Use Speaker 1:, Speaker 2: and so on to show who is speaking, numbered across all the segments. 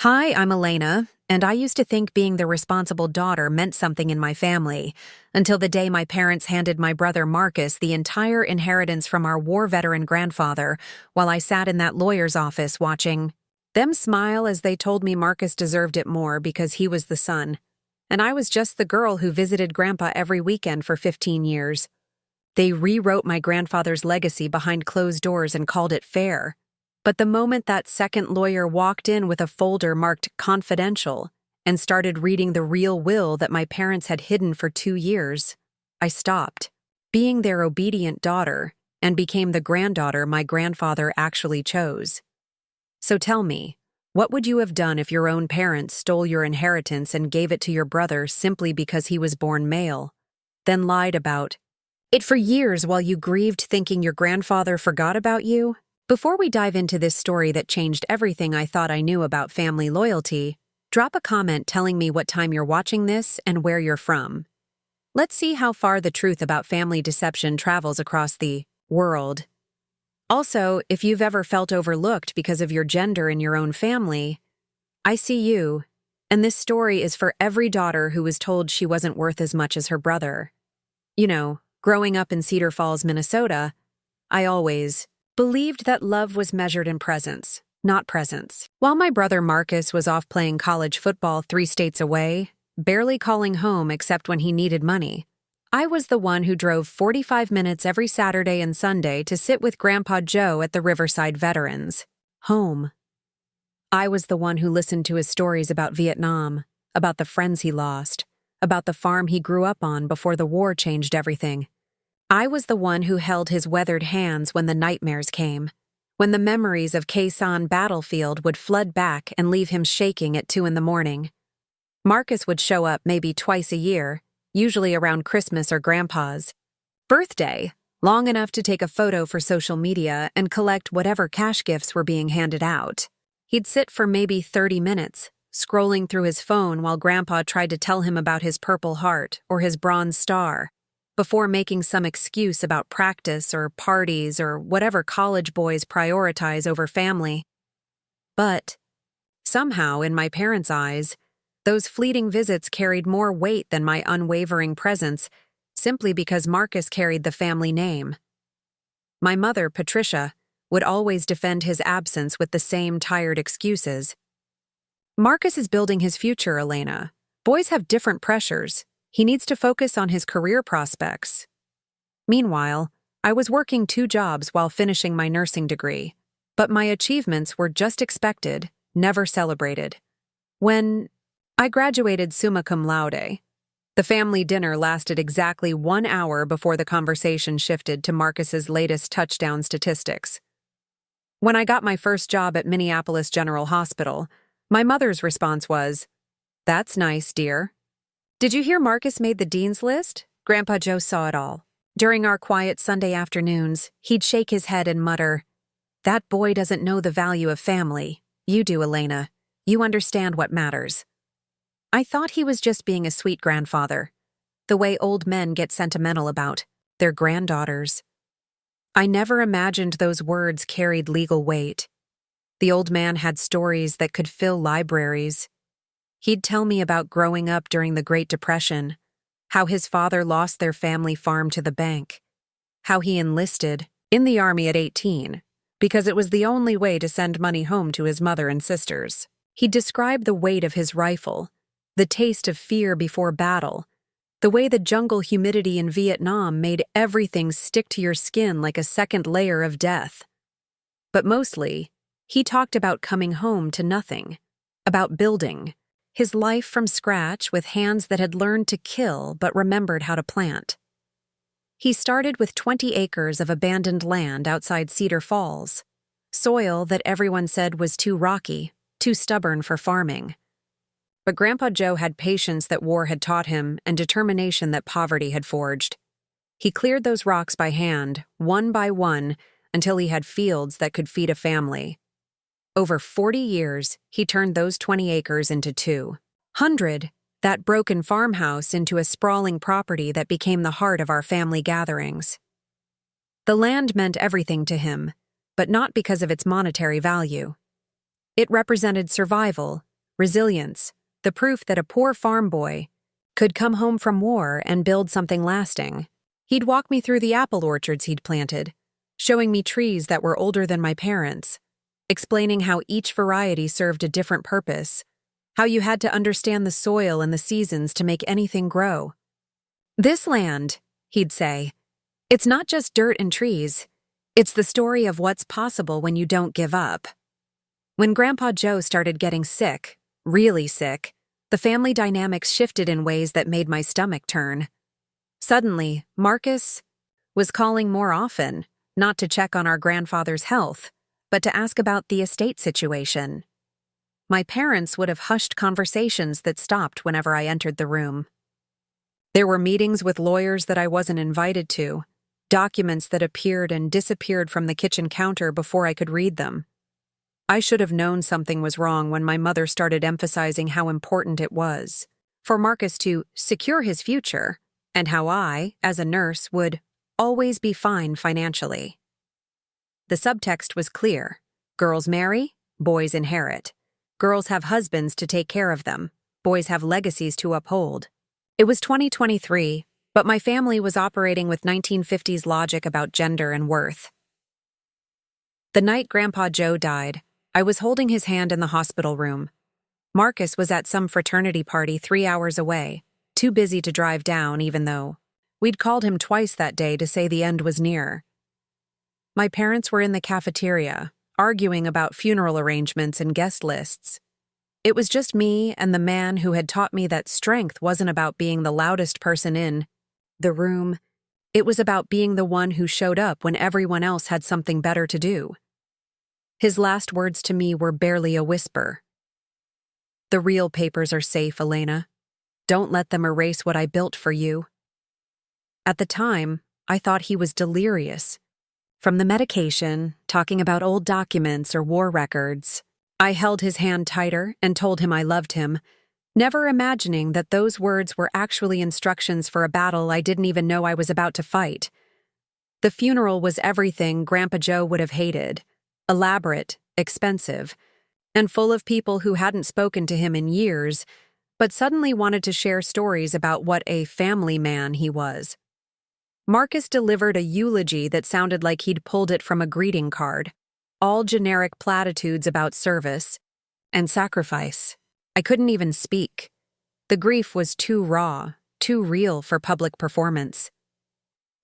Speaker 1: Hi, I'm Elena, and I used to think being the responsible daughter meant something in my family, until the day my parents handed my brother Marcus the entire inheritance from our war veteran grandfather while I sat in that lawyer's office watching them smile as they told me Marcus deserved it more because he was the son, and I was just the girl who visited Grandpa every weekend for 15 years. They rewrote my grandfather's legacy behind closed doors and called it fair. But the moment that second lawyer walked in with a folder marked confidential and started reading the real will that my parents had hidden for 2 years, I stopped being their obedient daughter and became the granddaughter my grandfather actually chose. So tell me, what would you have done if your own parents stole your inheritance and gave it to your brother simply because he was born male, then lied about it for years while you grieved thinking your grandfather forgot about you? Before we dive into this story that changed everything I thought I knew about family loyalty, drop a comment telling me what time you're watching this and where you're from. Let's see how far the truth about family deception travels across the world. Also, if you've ever felt overlooked because of your gender in your own family, I see you, and this story is for every daughter who was told she wasn't worth as much as her brother. Growing up in Cedar Falls, Minnesota, I always believed that love was measured in presence, not presence. While my brother Marcus was off playing college football 3 states away, barely calling home except when he needed money, I was the one who drove 45 minutes every Saturday and Sunday to sit with Grandpa Joe at the Riverside Veterans home. I was the one who listened to his stories about Vietnam, about the friends he lost, about the farm he grew up on before the war changed everything. I was the one who held his weathered hands when the nightmares came, when the memories of Khe Sanh battlefield would flood back and leave him shaking at 2 a.m. Marcus would show up maybe twice a year, usually around Christmas or Grandpa's birthday, long enough to take a photo for social media and collect whatever cash gifts were being handed out. He'd sit for maybe 30 minutes, scrolling through his phone while Grandpa tried to tell him about his Purple Heart or his Bronze Star, before making some excuse about practice or parties or whatever college boys prioritize over family. But somehow, in my parents' eyes, those fleeting visits carried more weight than my unwavering presence, simply because Marcus carried the family name. My mother, Patricia, would always defend his absence with the same tired excuses. Marcus is building his future, Elena. Boys have different pressures. He needs to focus on his career prospects. Meanwhile, I was working 2 jobs while finishing my nursing degree, but my achievements were just expected, never celebrated. When I graduated summa cum laude, the family dinner lasted exactly 1 hour before the conversation shifted to Marcus's latest touchdown statistics. When I got my first job at Minneapolis General Hospital, my mother's response was, "That's nice, dear." "Did you hear Marcus made the dean's list?" Grandpa Joe saw it all. During our quiet Sunday afternoons, he'd shake his head and mutter, "That boy doesn't know the value of family. You do, Elena. You understand what matters." I thought he was just being a sweet grandfather, the way old men get sentimental about their granddaughters. I never imagined those words carried legal weight. The old man had stories that could fill libraries. He'd tell me about growing up during the Great Depression, how his father lost their family farm to the bank, how he enlisted in the army at 18 because it was the only way to send money home to his mother and sisters. He'd describe the weight of his rifle, the taste of fear before battle, the way the jungle humidity in Vietnam made everything stick to your skin like a second layer of death. But mostly, he talked about coming home to nothing, about building his life from scratch with hands that had learned to kill but remembered how to plant. He started with 20 acres of abandoned land outside Cedar Falls, soil that everyone said was too rocky, too stubborn for farming. But Grandpa Joe had patience that war had taught him and determination that poverty had forged. He cleared those rocks by hand, one by one, until he had fields that could feed a family. Over 40 years, he turned those 20 acres into 200, that broken farmhouse into a sprawling property that became the heart of our family gatherings. The land meant everything to him, but not because of its monetary value. It represented survival, resilience, the proof that a poor farm boy could come home from war and build something lasting. He'd walk me through the apple orchards he'd planted, showing me trees that were older than my parents, explaining how each variety served a different purpose, how you had to understand the soil and the seasons to make anything grow. This land, he'd say, it's not just dirt and trees. It's the story of what's possible when you don't give up. When Grandpa Joe started getting sick, really sick, the family dynamics shifted in ways that made my stomach turn. Suddenly, Marcus was calling more often, not to check on our grandfather's health, but to ask about the estate situation. My parents would have hushed conversations that stopped whenever I entered the room. There were meetings with lawyers that I wasn't invited to, documents that appeared and disappeared from the kitchen counter before I could read them. I should have known something was wrong when my mother started emphasizing how important it was for Marcus to secure his future, and how I, as a nurse, would always be fine financially. The subtext was clear. Girls marry, boys inherit. Girls have husbands to take care of them. Boys have legacies to uphold. It was 2023, but my family was operating with 1950s logic about gender and worth. The night Grandpa Joe died, I was holding his hand in the hospital room. Marcus was at some fraternity party 3 hours away, too busy to drive down even though we'd called him twice that day to say the end was near. My parents were in the cafeteria, arguing about funeral arrangements and guest lists. It was just me and the man who had taught me that strength wasn't about being the loudest person in the room. It was about being the one who showed up when everyone else had something better to do. His last words to me were barely a whisper. "The real papers are safe, Elena. Don't let them erase what I built for you." At the time, I thought he was delirious. From the medication, talking about old documents or war records, I held his hand tighter and told him I loved him, never imagining that those words were actually instructions for a battle I didn't even know I was about to fight. The funeral was everything Grandpa Joe would have hated: elaborate, expensive, and full of people who hadn't spoken to him in years, but suddenly wanted to share stories about what a family man he was. Marcus delivered a eulogy that sounded like he'd pulled it from a greeting card, all generic platitudes about service and sacrifice. I couldn't even speak. The grief was too raw, too real for public performance.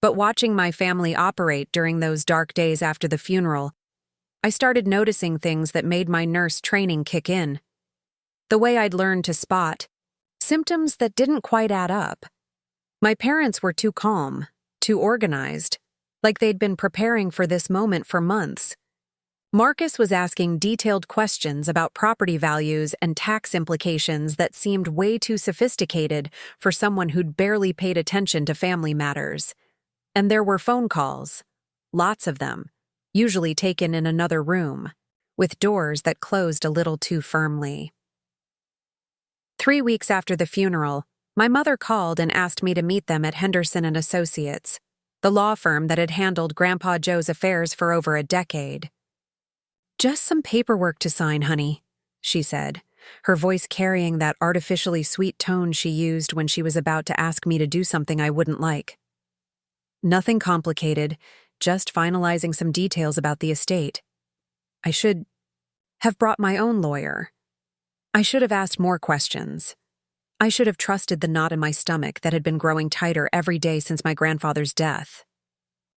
Speaker 1: But watching my family operate during those dark days after the funeral, I started noticing things that made my nurse training kick in. The way I'd learned to spot symptoms that didn't quite add up. My parents were too calm, too organized, like they'd been preparing for this moment for months. Marcus was asking detailed questions about property values and tax implications that seemed way too sophisticated for someone who'd barely paid attention to family matters. And there were phone calls, lots of them, usually taken in another room, with doors that closed a little too firmly. 3 weeks after the funeral, my mother called and asked me to meet them at Henderson and Associates, the law firm that had handled Grandpa Joe's affairs for over a decade. "Just some paperwork to sign, honey," she said, her voice carrying that artificially sweet tone she used when she was about to ask me to do something I wouldn't like. Nothing complicated, just finalizing some details about the estate. I should have brought my own lawyer. I should have asked more questions. I should have trusted the knot in my stomach that had been growing tighter every day since my grandfather's death.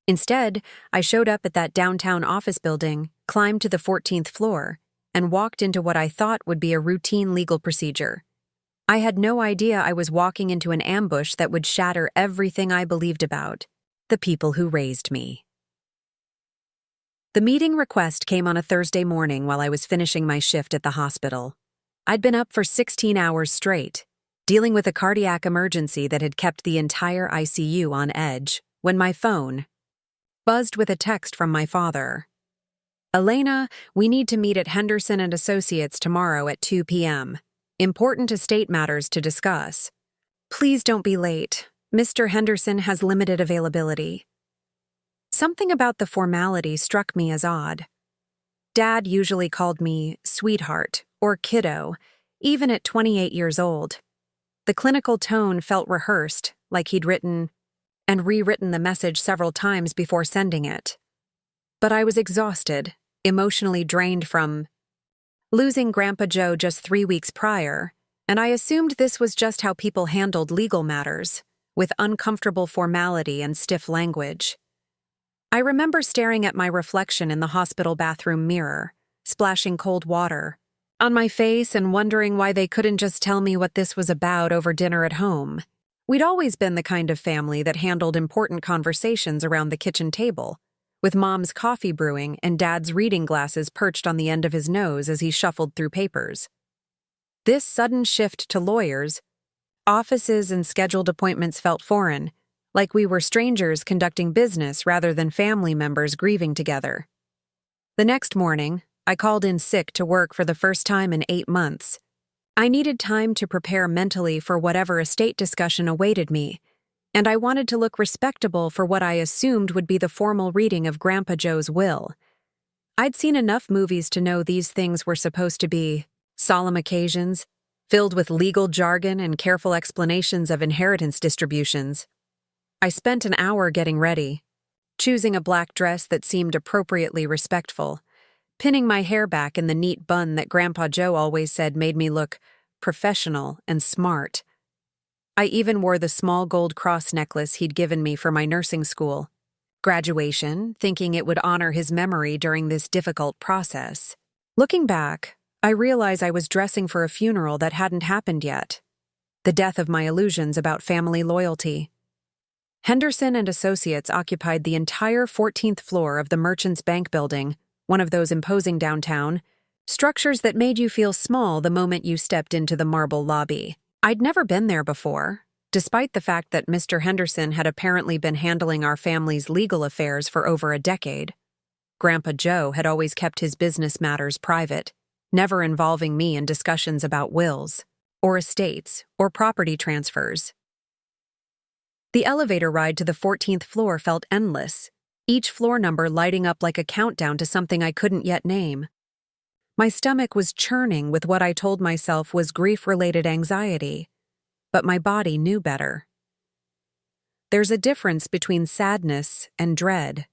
Speaker 1: Instead, I showed up at that downtown office building, climbed to the 14th floor, and walked into what I thought would be a routine legal procedure. I had no idea I was walking into an ambush that would shatter everything I believed about the people who raised me. The meeting request came on a Thursday morning while I was finishing my shift at the hospital. I'd been up for 16 hours straight, dealing with a cardiac emergency that had kept the entire ICU on edge, when my phone buzzed with a text from my father. "Elena, we need to meet at Henderson and Associates tomorrow at 2 p.m. Important estate matters to discuss. Please don't be late. Mr. Henderson has limited availability." Something about the formality struck me as odd. Dad usually called me sweetheart or kiddo, even at 28 years old. The clinical tone felt rehearsed, like he'd written and rewritten the message several times before sending it. But I was exhausted, emotionally drained from losing Grandpa Joe just 3 weeks prior, and I assumed this was just how people handled legal matters, with uncomfortable formality and stiff language. I remember staring at my reflection in the hospital bathroom mirror, splashing cold water on my face and wondering why they couldn't just tell me what this was about over dinner at home. We'd always been the kind of family that handled important conversations around the kitchen table, with Mom's coffee brewing and Dad's reading glasses perched on the end of his nose as he shuffled through papers. This sudden shift to lawyers, offices, and scheduled appointments felt foreign, like we were strangers conducting business rather than family members grieving together. The next morning, I called in sick to work for the first time in 8 months. I needed time to prepare mentally for whatever estate discussion awaited me, and I wanted to look respectable for what I assumed would be the formal reading of Grandpa Joe's will. I'd seen enough movies to know these things were supposed to be solemn occasions, filled with legal jargon and careful explanations of inheritance distributions. I spent an hour getting ready, choosing a black dress that seemed appropriately respectful, pinning my hair back in the neat bun that Grandpa Joe always said made me look professional and smart. I even wore the small gold cross necklace he'd given me for my nursing school graduation, thinking it would honor his memory during this difficult process. Looking back, I realize I was dressing for a funeral that hadn't happened yet. The death of my illusions about family loyalty. Henderson and Associates occupied the entire 14th floor of the Merchants Bank building, one of those imposing downtown structures that made you feel small the moment you stepped into the marble lobby. I'd never been there before, despite the fact that Mr. Henderson had apparently been handling our family's legal affairs for over a decade. Grandpa Joe had always kept his business matters private, never involving me in discussions about wills, or estates, or property transfers. The elevator ride to the 14th floor felt endless, each floor number lighting up like a countdown to something I couldn't yet name. My stomach was churning with what I told myself was grief-related anxiety, but my body knew better. There's a difference between sadness and dread,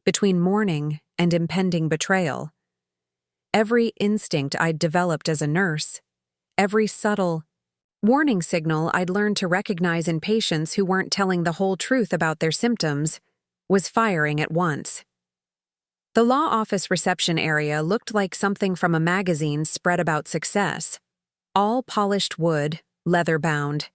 Speaker 1: between mourning and impending betrayal. Every instinct I'd developed as a nurse, every subtle warning signal I'd learned to recognize in patients who weren't telling the whole truth about their symptoms, was firing at once. The law office reception area looked like something from a magazine spread about success. All polished wood, leather-bound.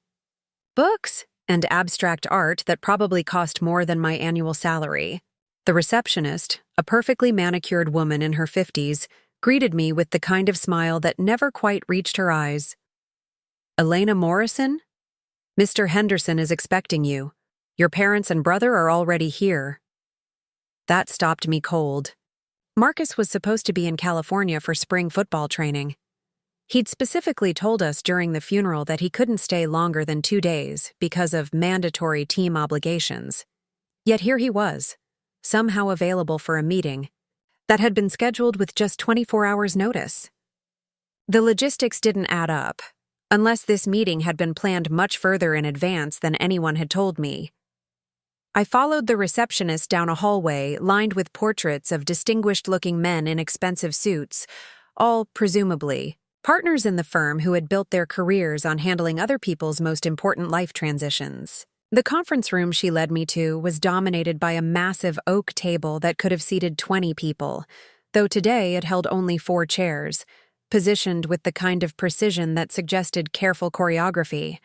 Speaker 1: Books and abstract art that probably cost more than my annual salary. The receptionist, a perfectly manicured woman in her 50s, greeted me with the kind of smile that never quite reached her eyes. "Elena Morrison? Mr. Henderson is expecting you. Your parents and brother are already here." That stopped me cold. Marcus was supposed to be in California for spring football training. He'd specifically told us during the funeral that he couldn't stay longer than 2 days because of mandatory team obligations. Yet here he was, somehow available for a meeting that had been scheduled with just 24 hours' notice. The logistics didn't add up, unless this meeting had been planned much further in advance than anyone had told me. I followed the receptionist down a hallway lined with portraits of distinguished-looking men in expensive suits, all, presumably, partners in the firm who had built their careers on handling other people's most important life transitions. The conference room she led me to was dominated by a massive oak table that could have seated 20 people, though today it held only 4 chairs, positioned with the kind of precision that suggested careful choreography.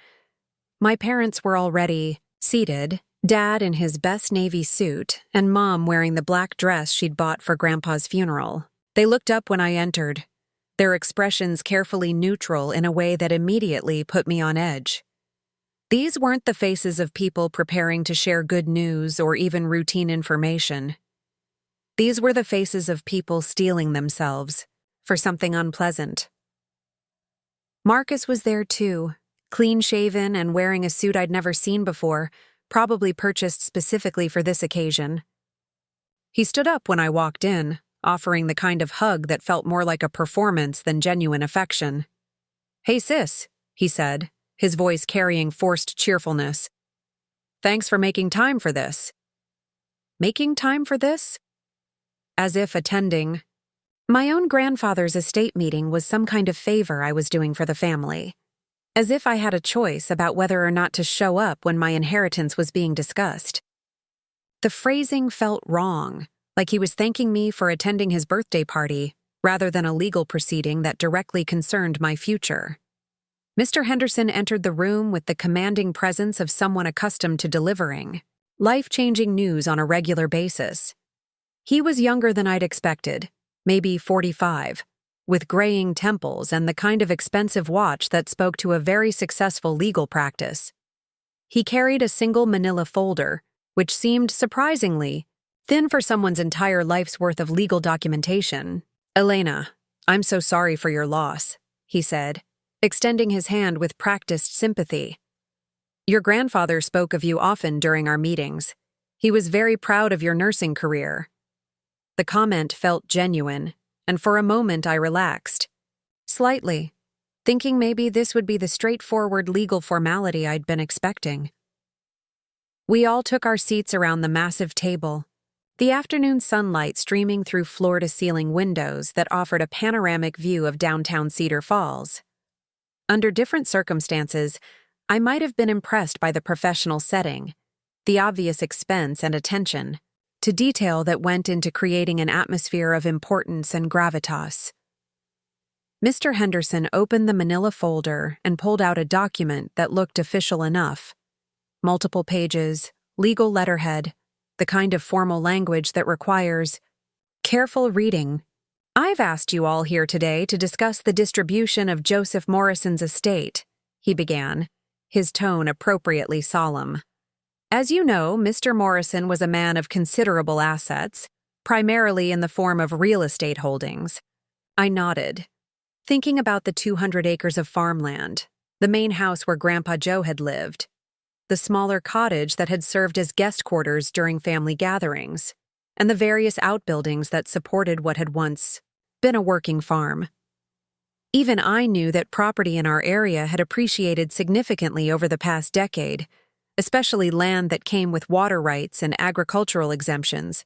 Speaker 1: My parents were already seated, Dad in his best navy suit, and Mom wearing the black dress she'd bought for Grandpa's funeral. They looked up when I entered, their expressions carefully neutral in a way that immediately put me on edge. These weren't the faces of people preparing to share good news or even routine information. These were the faces of people steeling themselves for something unpleasant. Marcus was there too, clean-shaven and wearing a suit I'd never seen before, probably purchased specifically for this occasion. He stood up when I walked in, offering the kind of hug that felt more like a performance than genuine affection. "Hey, sis," he said, his voice carrying forced cheerfulness. "Thanks for making time for this." Making time for this? As if attending my own grandfather's estate meeting was some kind of favor I was doing for the family. As if I had a choice about whether or not to show up when my inheritance was being discussed. The phrasing felt wrong, like he was thanking me for attending his birthday party, rather than a legal proceeding that directly concerned my future. Mr. Henderson entered the room with the commanding presence of someone accustomed to delivering life-changing news on a regular basis. He was younger than I'd expected, maybe 45, with graying temples and the kind of expensive watch that spoke to a very successful legal practice. He carried a single manila folder, which seemed surprisingly thin for someone's entire life's worth of legal documentation. "Elena, I'm so sorry for your loss," he said, extending his hand with practiced sympathy. "Your grandfather spoke of you often during our meetings. He was very proud of your nursing career." The comment felt genuine, and for a moment I relaxed. Slightly, thinking maybe this would be the straightforward legal formality I'd been expecting. We all took our seats around the massive table, the afternoon sunlight streaming through floor-to-ceiling windows that offered a panoramic view of downtown Cedar Falls. Under different circumstances, I might have been impressed by the professional setting, the obvious expense and attention to detail that went into creating an atmosphere of importance and gravitas. Mr. Henderson opened the manila folder and pulled out a document that looked official enough. Multiple pages, legal letterhead, the kind of formal language that requires careful reading. "I've asked you all here today to discuss the distribution of Joseph Morrison's estate," he began, his tone appropriately solemn. "As you know, Mr. Morrison was a man of considerable assets, primarily in the form of real estate holdings." I nodded, thinking about the 200 acres of farmland, the main house where Grandpa Joe had lived, the smaller cottage that had served as guest quarters during family gatherings, and the various outbuildings that supported what had once been a working farm. Even I knew that property in our area had appreciated significantly over the past decade, especially land that came with water rights and agricultural exemptions.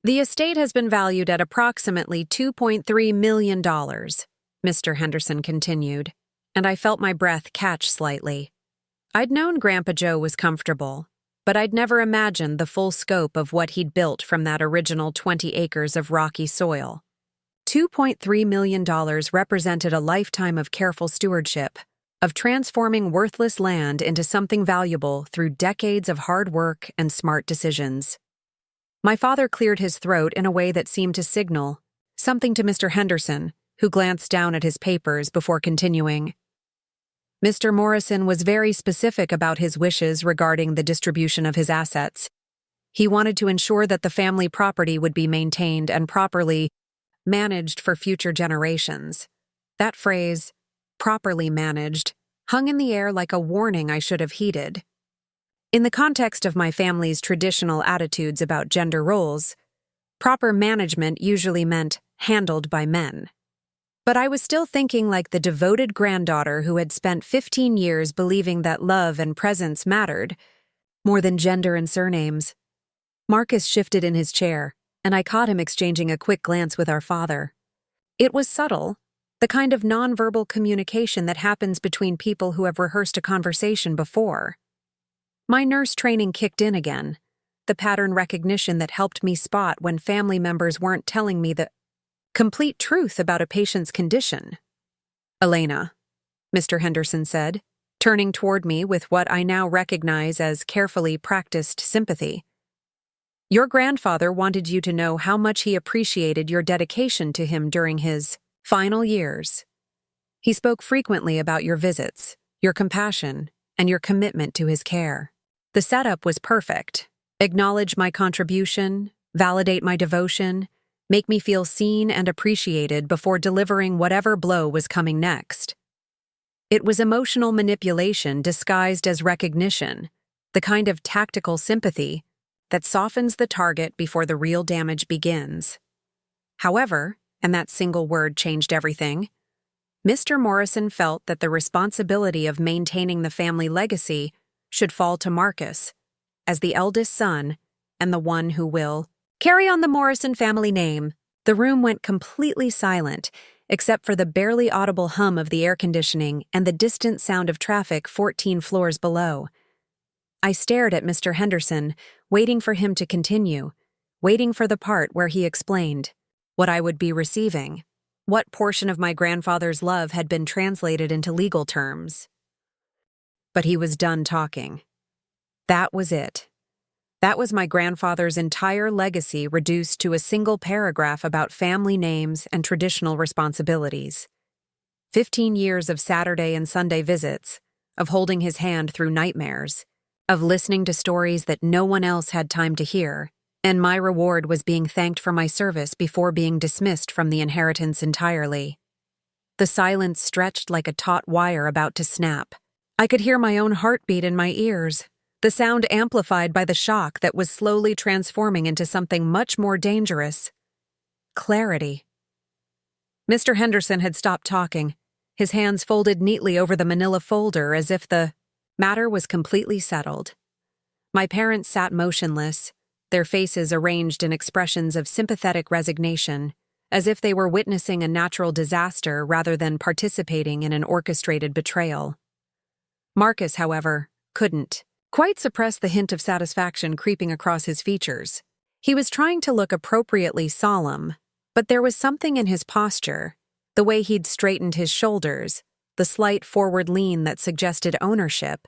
Speaker 1: "The estate has been valued at approximately $2.3 million, Mr. Henderson continued, and I felt my breath catch slightly. I'd known Grandpa Joe was comfortable, but I'd never imagined the full scope of what he'd built from that original 20 acres of rocky soil. $2.3 million represented a lifetime of careful stewardship, of transforming worthless land into something valuable through decades of hard work and smart decisions. My father cleared his throat in a way that seemed to signal something to Mr. Henderson, who glanced down at his papers before continuing. Mr. Morrison was very specific about his wishes regarding the distribution of his assets. He wanted to ensure that the family property would be maintained and properly managed for future generations. That phrase, properly managed, hung in the air like a warning I should have heeded. In the context of my family's traditional attitudes about gender roles, proper management usually meant handled by men. But I was still thinking like the devoted granddaughter who had spent 15 years believing that love and presence mattered, more than gender and surnames. Marcus shifted in his chair, and I caught him exchanging a quick glance with our father. It was subtle, the kind of nonverbal communication that happens between people who have rehearsed a conversation before. My nurse training kicked in again, the pattern recognition that helped me spot when family members weren't telling me the complete truth about a patient's condition. "Elena," Mr. Henderson said, turning toward me with what I now recognize as carefully practiced sympathy. "Your grandfather wanted you to know how much he appreciated your dedication to him during his final years. He spoke frequently about your visits, your compassion, and your commitment to his care. The setup was perfect. Acknowledge my contribution, validate my devotion, make me feel seen and appreciated before delivering whatever blow was coming next. It was emotional manipulation disguised as recognition, the kind of tactical sympathy that softens the target before the real damage begins. However, and that single word changed everything, Mr. Morrison felt that the responsibility of maintaining the family legacy should fall to Marcus, as the eldest son and the one who will carry on the Morrison family name. The room went completely silent, except for the barely audible hum of the air conditioning and the distant sound of traffic 14 floors below. I stared at Mr. Henderson, waiting for him to continue, waiting for the part where he explained what I would be receiving, what portion of my grandfather's love had been translated into legal terms. But he was done talking. That was it. That was my grandfather's entire legacy reduced to a single paragraph about family names and traditional responsibilities. 15 years of Saturday and Sunday visits, of holding his hand through nightmares, of listening to stories that no one else had time to hear, and my reward was being thanked for my service before being dismissed from the inheritance entirely. The silence stretched like a taut wire about to snap. I could hear my own heartbeat in my ears, the sound amplified by the shock that was slowly transforming into something much more dangerous. Clarity. Mr. Henderson had stopped talking, his hands folded neatly over the manila folder as if the matter was completely settled. My parents sat motionless, their faces arranged in expressions of sympathetic resignation, as if they were witnessing a natural disaster rather than participating in an orchestrated betrayal. Marcus, however, couldn't quite suppress the hint of satisfaction creeping across his features. He was trying to look appropriately solemn, but there was something in his posture, the way he'd straightened his shoulders, the slight forward lean that suggested ownership,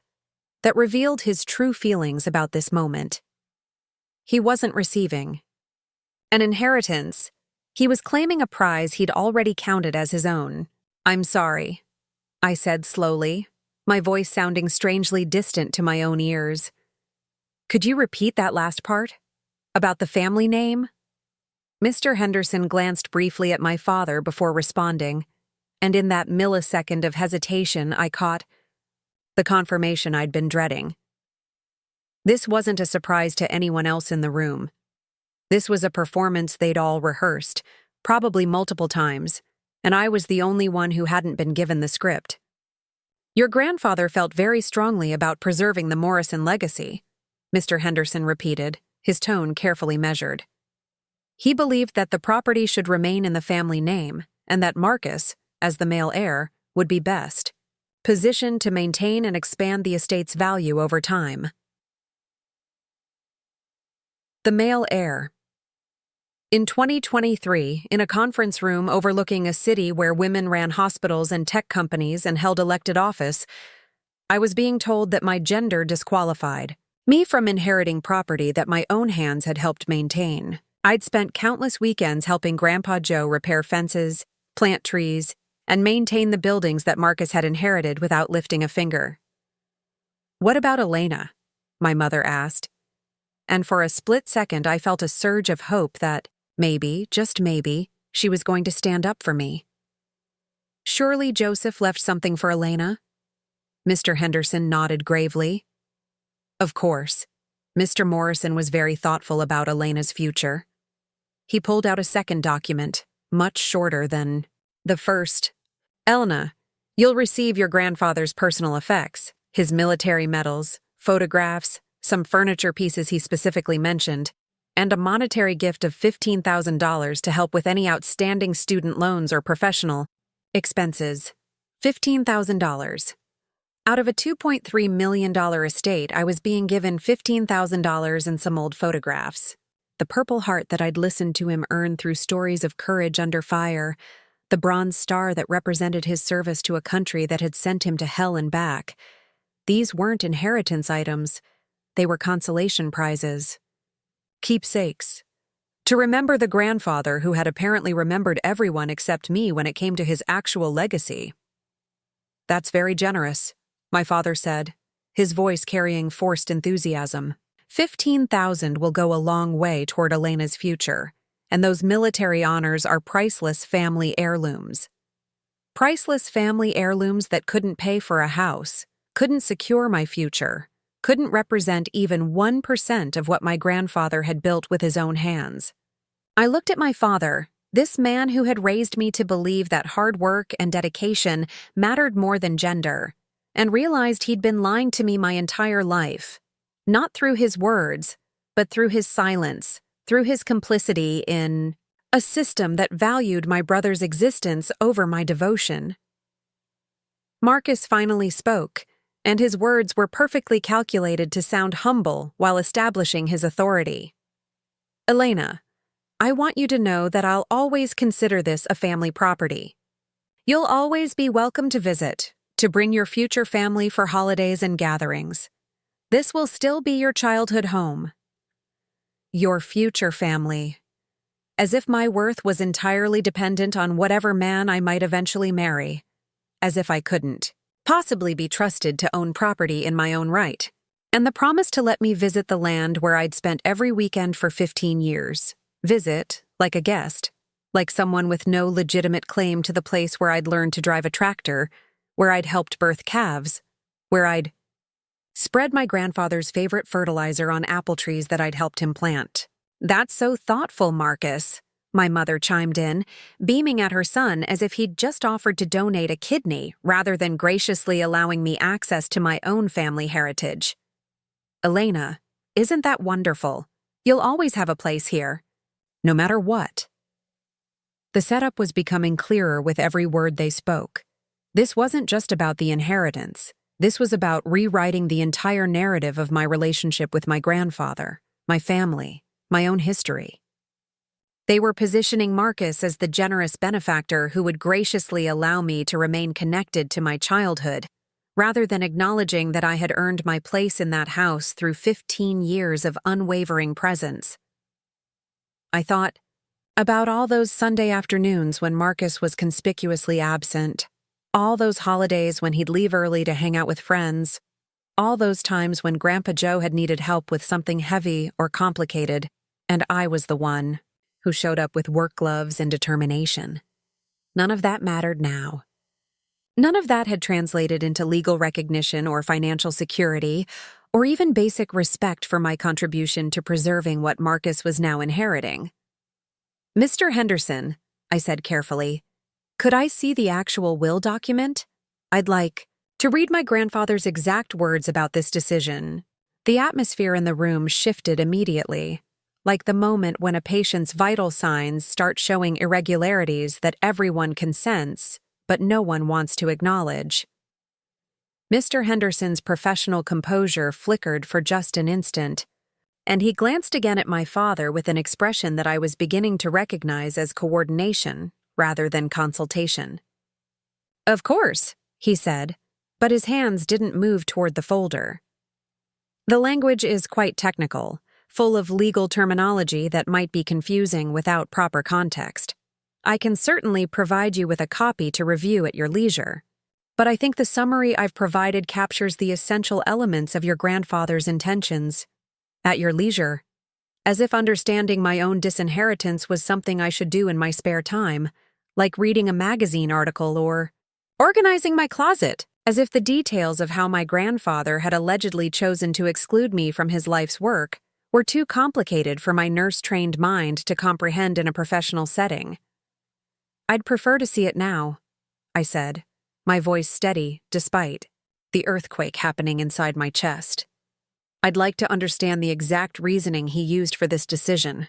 Speaker 1: that revealed his true feelings about this moment. He wasn't receiving an inheritance. He was claiming a prize he'd already counted as his own. "I'm sorry," I said slowly, my voice sounding strangely distant to my own ears. "Could you repeat that last part? About the family name?" Mr. Henderson glanced briefly at my father before responding, and in that millisecond of hesitation I caught the confirmation I'd been dreading. This wasn't a surprise to anyone else in the room. This was a performance they'd all rehearsed, probably multiple times, and I was the only one who hadn't been given the script. "Your grandfather felt very strongly about preserving the Morrison legacy," Mr. Henderson repeated, his tone carefully measured. "He believed that the property should remain in the family name, and that Marcus, as the male heir, would be best positioned to maintain and expand the estate's value over time." The male heir. In 2023, in a conference room overlooking a city where women ran hospitals and tech companies and held elected office, I was being told that my gender disqualified me from inheriting property that my own hands had helped maintain. I'd spent countless weekends helping Grandpa Joe repair fences, plant trees, and maintain the buildings that Marcus had inherited without lifting a finger. "What about Elena?" my mother asked. And for a split second I felt a surge of hope that maybe, just maybe, she was going to stand up for me. "Surely Joseph left something for Elena?" Mr. Henderson nodded gravely. Of course. Mr. Morrison was very thoughtful about Elena's future. He pulled out a second document, much shorter than the first. "Elena, you'll receive your grandfather's personal effects, his military medals, photographs, some furniture pieces he specifically mentioned, and a monetary gift of $15,000 to help with any outstanding student loans or professional expenses." $15,000. Out of a $2.3 million estate, I was being given $15,000 and some old photographs. The Purple Heart that I'd listened to him earn through stories of courage under fire, the bronze star that represented his service to a country that had sent him to hell and back. These weren't inheritance items. They were consolation prizes. Keepsakes. To remember the grandfather who had apparently remembered everyone except me when it came to his actual legacy. "That's very generous," my father said, his voice carrying forced enthusiasm. $15,000 will go a long way toward Elena's future, and those military honors are priceless family heirlooms. Priceless family heirlooms that couldn't pay for a house, couldn't secure my future, couldn't represent even 1% of what my grandfather had built with his own hands. I looked at my father, This man who had raised me to believe that hard work and dedication mattered more than gender, and realized he'd been lying to me my entire life. Not through his words, but through his silence, through his complicity in a system that valued my brother's existence over my devotion. Marcus finally spoke, and his words were perfectly calculated to sound humble while establishing his authority. Elena, I want you to know that I'll always consider this a family property. You'll always be welcome to visit, to bring your future family for holidays and gatherings. This will still be your childhood home. Your future family. As if my worth was entirely dependent on whatever man I might eventually marry. As if I couldn't possibly be trusted to own property in my own right. And the promise to let me visit the land where I'd spent every weekend for 15 years. Visit, like a guest, like someone with no legitimate claim to the place where I'd learned to drive a tractor, where I'd helped birth calves, where I'd spread my grandfather's favorite fertilizer on apple trees that I'd helped him plant. That's so thoughtful, Marcus, my mother chimed in, beaming at her son as if he'd just offered to donate a kidney rather than graciously allowing me access to my own family heritage. Elena, isn't that wonderful? You'll always have a place here. No matter what. The setup was becoming clearer with every word they spoke. This wasn't just about the inheritance. This was about rewriting the entire narrative of my relationship with my grandfather, my family, my own history. They were positioning Marcus as the generous benefactor who would graciously allow me to remain connected to my childhood, rather than acknowledging that I had earned my place in that house through 15 years of unwavering presence. I thought about all those Sunday afternoons when Marcus was conspicuously absent, all those holidays when he'd leave early to hang out with friends, all those times when Grandpa Joe had needed help with something heavy or complicated, and I was the one who showed up with work gloves and determination. None of that mattered now. None of that had translated into legal recognition or financial security, or even basic respect for my contribution to preserving what Marcus was now inheriting. Mr. Henderson, I said carefully, could I see the actual will document? I'd like to read my grandfather's exact words about this decision. The atmosphere in the room shifted immediately, like the moment when a patient's vital signs start showing irregularities that everyone can sense, but no one wants to acknowledge. Mr. Henderson's professional composure flickered for just an instant, and he glanced again at my father with an expression that I was beginning to recognize as coordination rather than consultation. Of course, he said, but his hands didn't move toward the folder. The language is quite technical, full of legal terminology that might be confusing without proper context. I can certainly provide you with a copy to review at your leisure. But I think the summary I've provided captures the essential elements of your grandfather's intentions. At your leisure. As if understanding my own disinheritance was something I should do in my spare time, like reading a magazine article or organizing my closet, as if the details of how my grandfather had allegedly chosen to exclude me from his life's work were too complicated for my nurse-trained mind to comprehend in a professional setting. I'd prefer to see it now, I said, my voice steady despite the earthquake happening inside my chest. I'd like to understand the exact reasoning he used for this decision.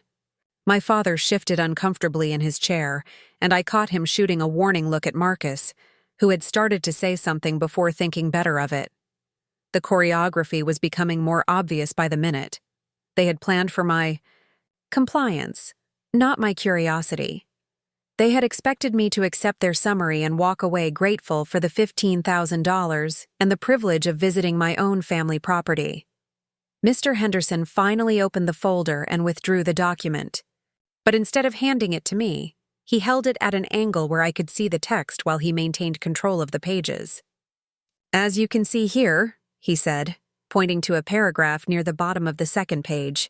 Speaker 1: My father shifted uncomfortably in his chair, and I caught him shooting a warning look at Marcus, who had started to say something before thinking better of it. The choreography was becoming more obvious by the minute. They had planned for my compliance, not my curiosity. They had expected me to accept their summary and walk away grateful for the $15,000 and the privilege of visiting my own family property. Mr. Henderson finally opened the folder and withdrew the document. But instead of handing it to me, he held it at an angle where I could see the text while he maintained control of the pages. As you can see here, he said, pointing to a paragraph near the bottom of the second page,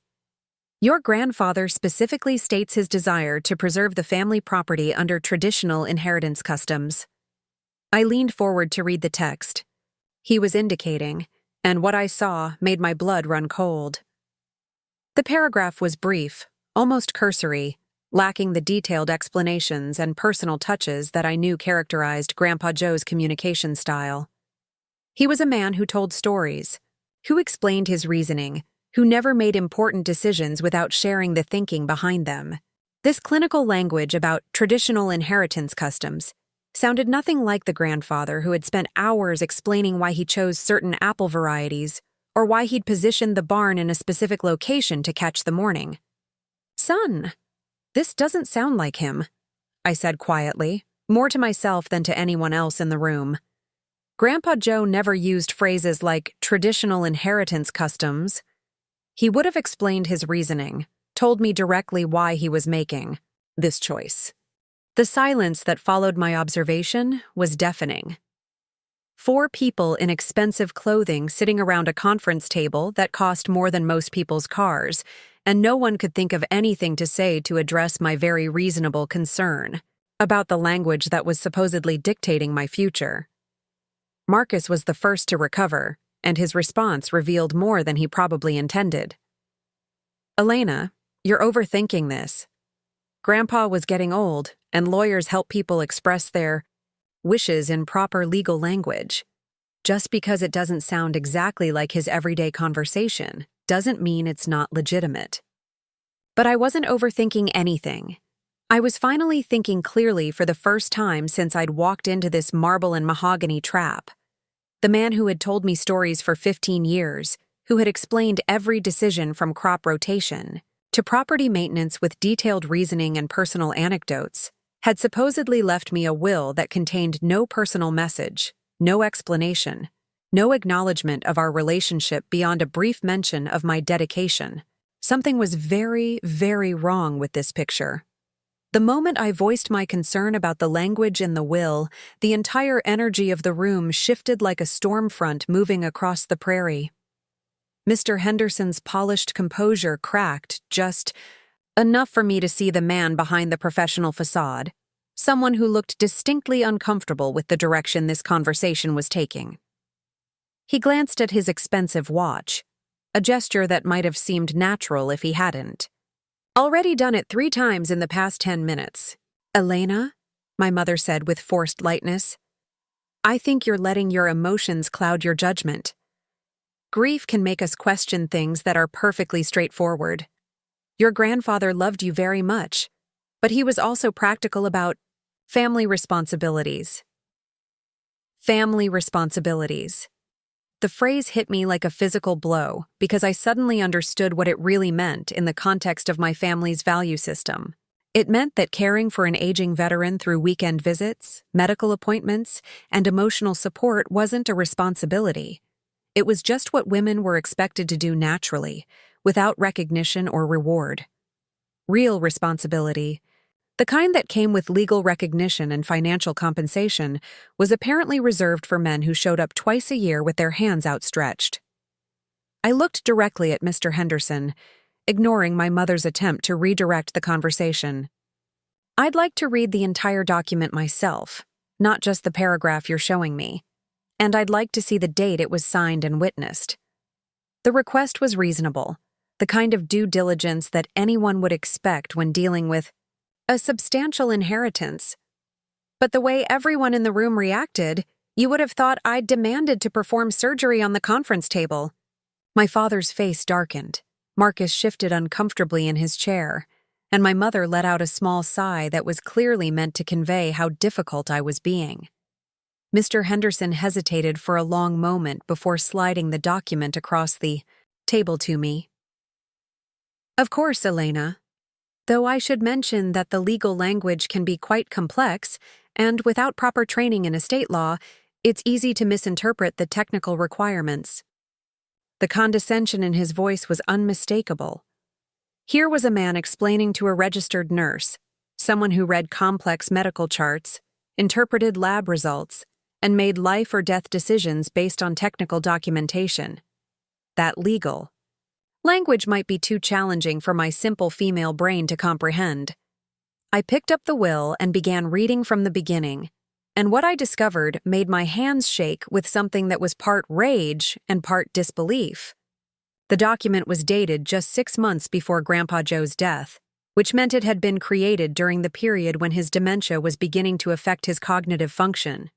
Speaker 1: your grandfather specifically states his desire to preserve the family property under traditional inheritance customs. I leaned forward to read the text. He was indicating, and what I saw made my blood run cold. The paragraph was brief, almost cursory, lacking the detailed explanations and personal touches that I knew characterized Grandpa Joe's communication style. He was a man who told stories, who explained his reasoning, who never made important decisions without sharing the thinking behind them. This clinical language about traditional inheritance customs sounded nothing like the grandfather who had spent hours explaining why he chose certain apple varieties or why he'd positioned the barn in a specific location to catch the morning. "Son, this doesn't sound like him," I said quietly, more to myself than to anyone else in the room. Grandpa Joe never used phrases like traditional inheritance customs. He would have explained his reasoning, told me directly why he was making this choice. The silence that followed my observation was deafening. 4 people in expensive clothing sitting around a conference table that cost more than most people's cars, and no one could think of anything to say to address my very reasonable concern about the language that was supposedly dictating my future. Marcus was the first to recover, and his response revealed more than he probably intended. "Elena, you're overthinking this. Grandpa was getting old, and lawyers help people express their wishes in proper legal language. Just because it doesn't sound exactly like his everyday conversation doesn't mean it's not legitimate." But I wasn't overthinking anything. I was finally thinking clearly for the first time since I'd walked into this marble and mahogany trap. The man who had told me stories for 15 years, who had explained every decision from crop rotation to property maintenance with detailed reasoning and personal anecdotes, had supposedly left me a will that contained no personal message, no explanation, no acknowledgement of our relationship beyond a brief mention of my dedication. Something was very, very wrong with this picture. The moment I voiced my concern about the language in the will, the entire energy of the room shifted like a storm front moving across the prairie. Mr. Henderson's polished composure cracked just enough for me to see the man behind the professional facade, someone who looked distinctly uncomfortable with the direction this conversation was taking. He glanced at his expensive watch, a gesture that might have seemed natural if he hadn't. "Already done it 3 times in the past 10 minutes. Elena," my mother said with forced lightness, "I think you're letting your emotions cloud your judgment. Grief can make us question things that are perfectly straightforward. Your grandfather loved you very much, but he was also practical about family responsibilities." Family responsibilities. The phrase hit me like a physical blow because I suddenly understood what it really meant in the context of my family's value system. It meant that caring for an aging veteran through weekend visits, medical appointments, and emotional support wasn't a responsibility. It was just what women were expected to do naturally, without recognition or reward. Real responsibility, the kind that came with legal recognition and financial compensation, was apparently reserved for men who showed up twice a year with their hands outstretched. I looked directly at Mr. Henderson, ignoring my mother's attempt to redirect the conversation. "I'd like to read the entire document myself, not just the paragraph you're showing me. And I'd like to see the date it was signed and witnessed." The request was reasonable, the kind of due diligence that anyone would expect when dealing with a substantial inheritance. But the way everyone in the room reacted, you would have thought I'd demanded to perform surgery on the conference table. My father's face darkened. Marcus shifted uncomfortably in his chair, and my mother let out a small sigh that was clearly meant to convey how difficult I was being. Mr. Henderson hesitated for a long moment before sliding the document across the table to me. "Of course, Elena. Though I should mention that the legal language can be quite complex, and without proper training in estate law, it's easy to misinterpret the technical requirements." The condescension in his voice was unmistakable. Here was a man explaining to a registered nurse, someone who read complex medical charts, interpreted lab results, and made life or death decisions based on technical documentation. That legal language might be too challenging for my simple female brain to comprehend. I picked up the will and began reading from the beginning, and what I discovered made my hands shake with something that was part rage and part disbelief. The document was dated just 6 months before Grandpa Joe's death, which meant it had been created during the period when his dementia was beginning to affect his cognitive function.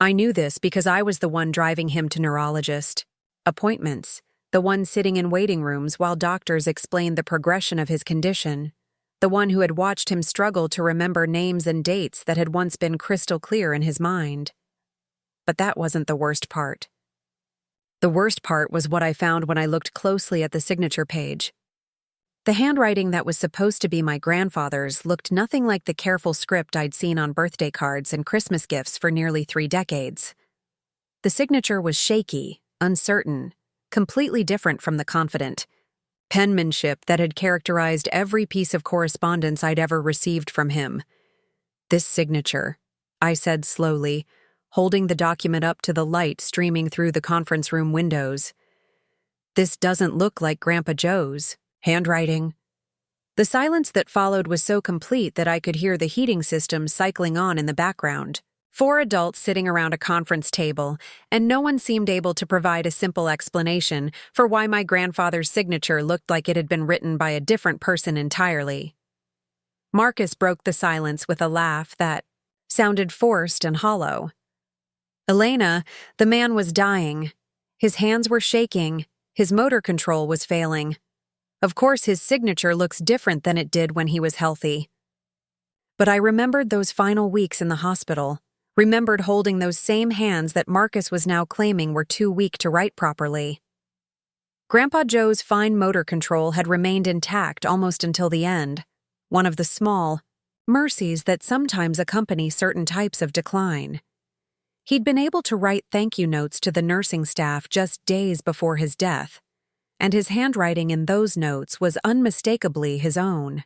Speaker 1: I knew this because I was the one driving him to neurologist appointments, the one sitting in waiting rooms while doctors explained the progression of his condition, the one who had watched him struggle to remember names and dates that had once been crystal clear in his mind. But that wasn't the worst part. The worst part was what I found when I looked closely at the signature page. The handwriting that was supposed to be my grandfather's looked nothing like the careful script I'd seen on birthday cards and Christmas gifts for nearly 3 decades. The signature was shaky, uncertain, completely different from the confident penmanship that had characterized every piece of correspondence I'd ever received from him. "This signature," I said slowly, holding the document up to the light streaming through the conference room windows. "This doesn't look like Grandpa Joe's handwriting." The silence that followed was so complete that I could hear the heating system cycling on in the background. 4 adults sitting around a conference table, and no one seemed able to provide a simple explanation for why my grandfather's signature looked like it had been written by a different person entirely. Marcus broke the silence with a laugh that sounded forced and hollow. "Elena, the man was dying. His hands were shaking. His motor control was failing. Of course, his signature looks different than it did when he was healthy." But I remembered those final weeks in the hospital, remembered holding those same hands that Marcus was now claiming were too weak to write properly. Grandpa Joe's fine motor control had remained intact almost until the end, one of the small mercies that sometimes accompany certain types of decline. He'd been able to write thank you notes to the nursing staff just days before his death, and his handwriting in those notes was unmistakably his own.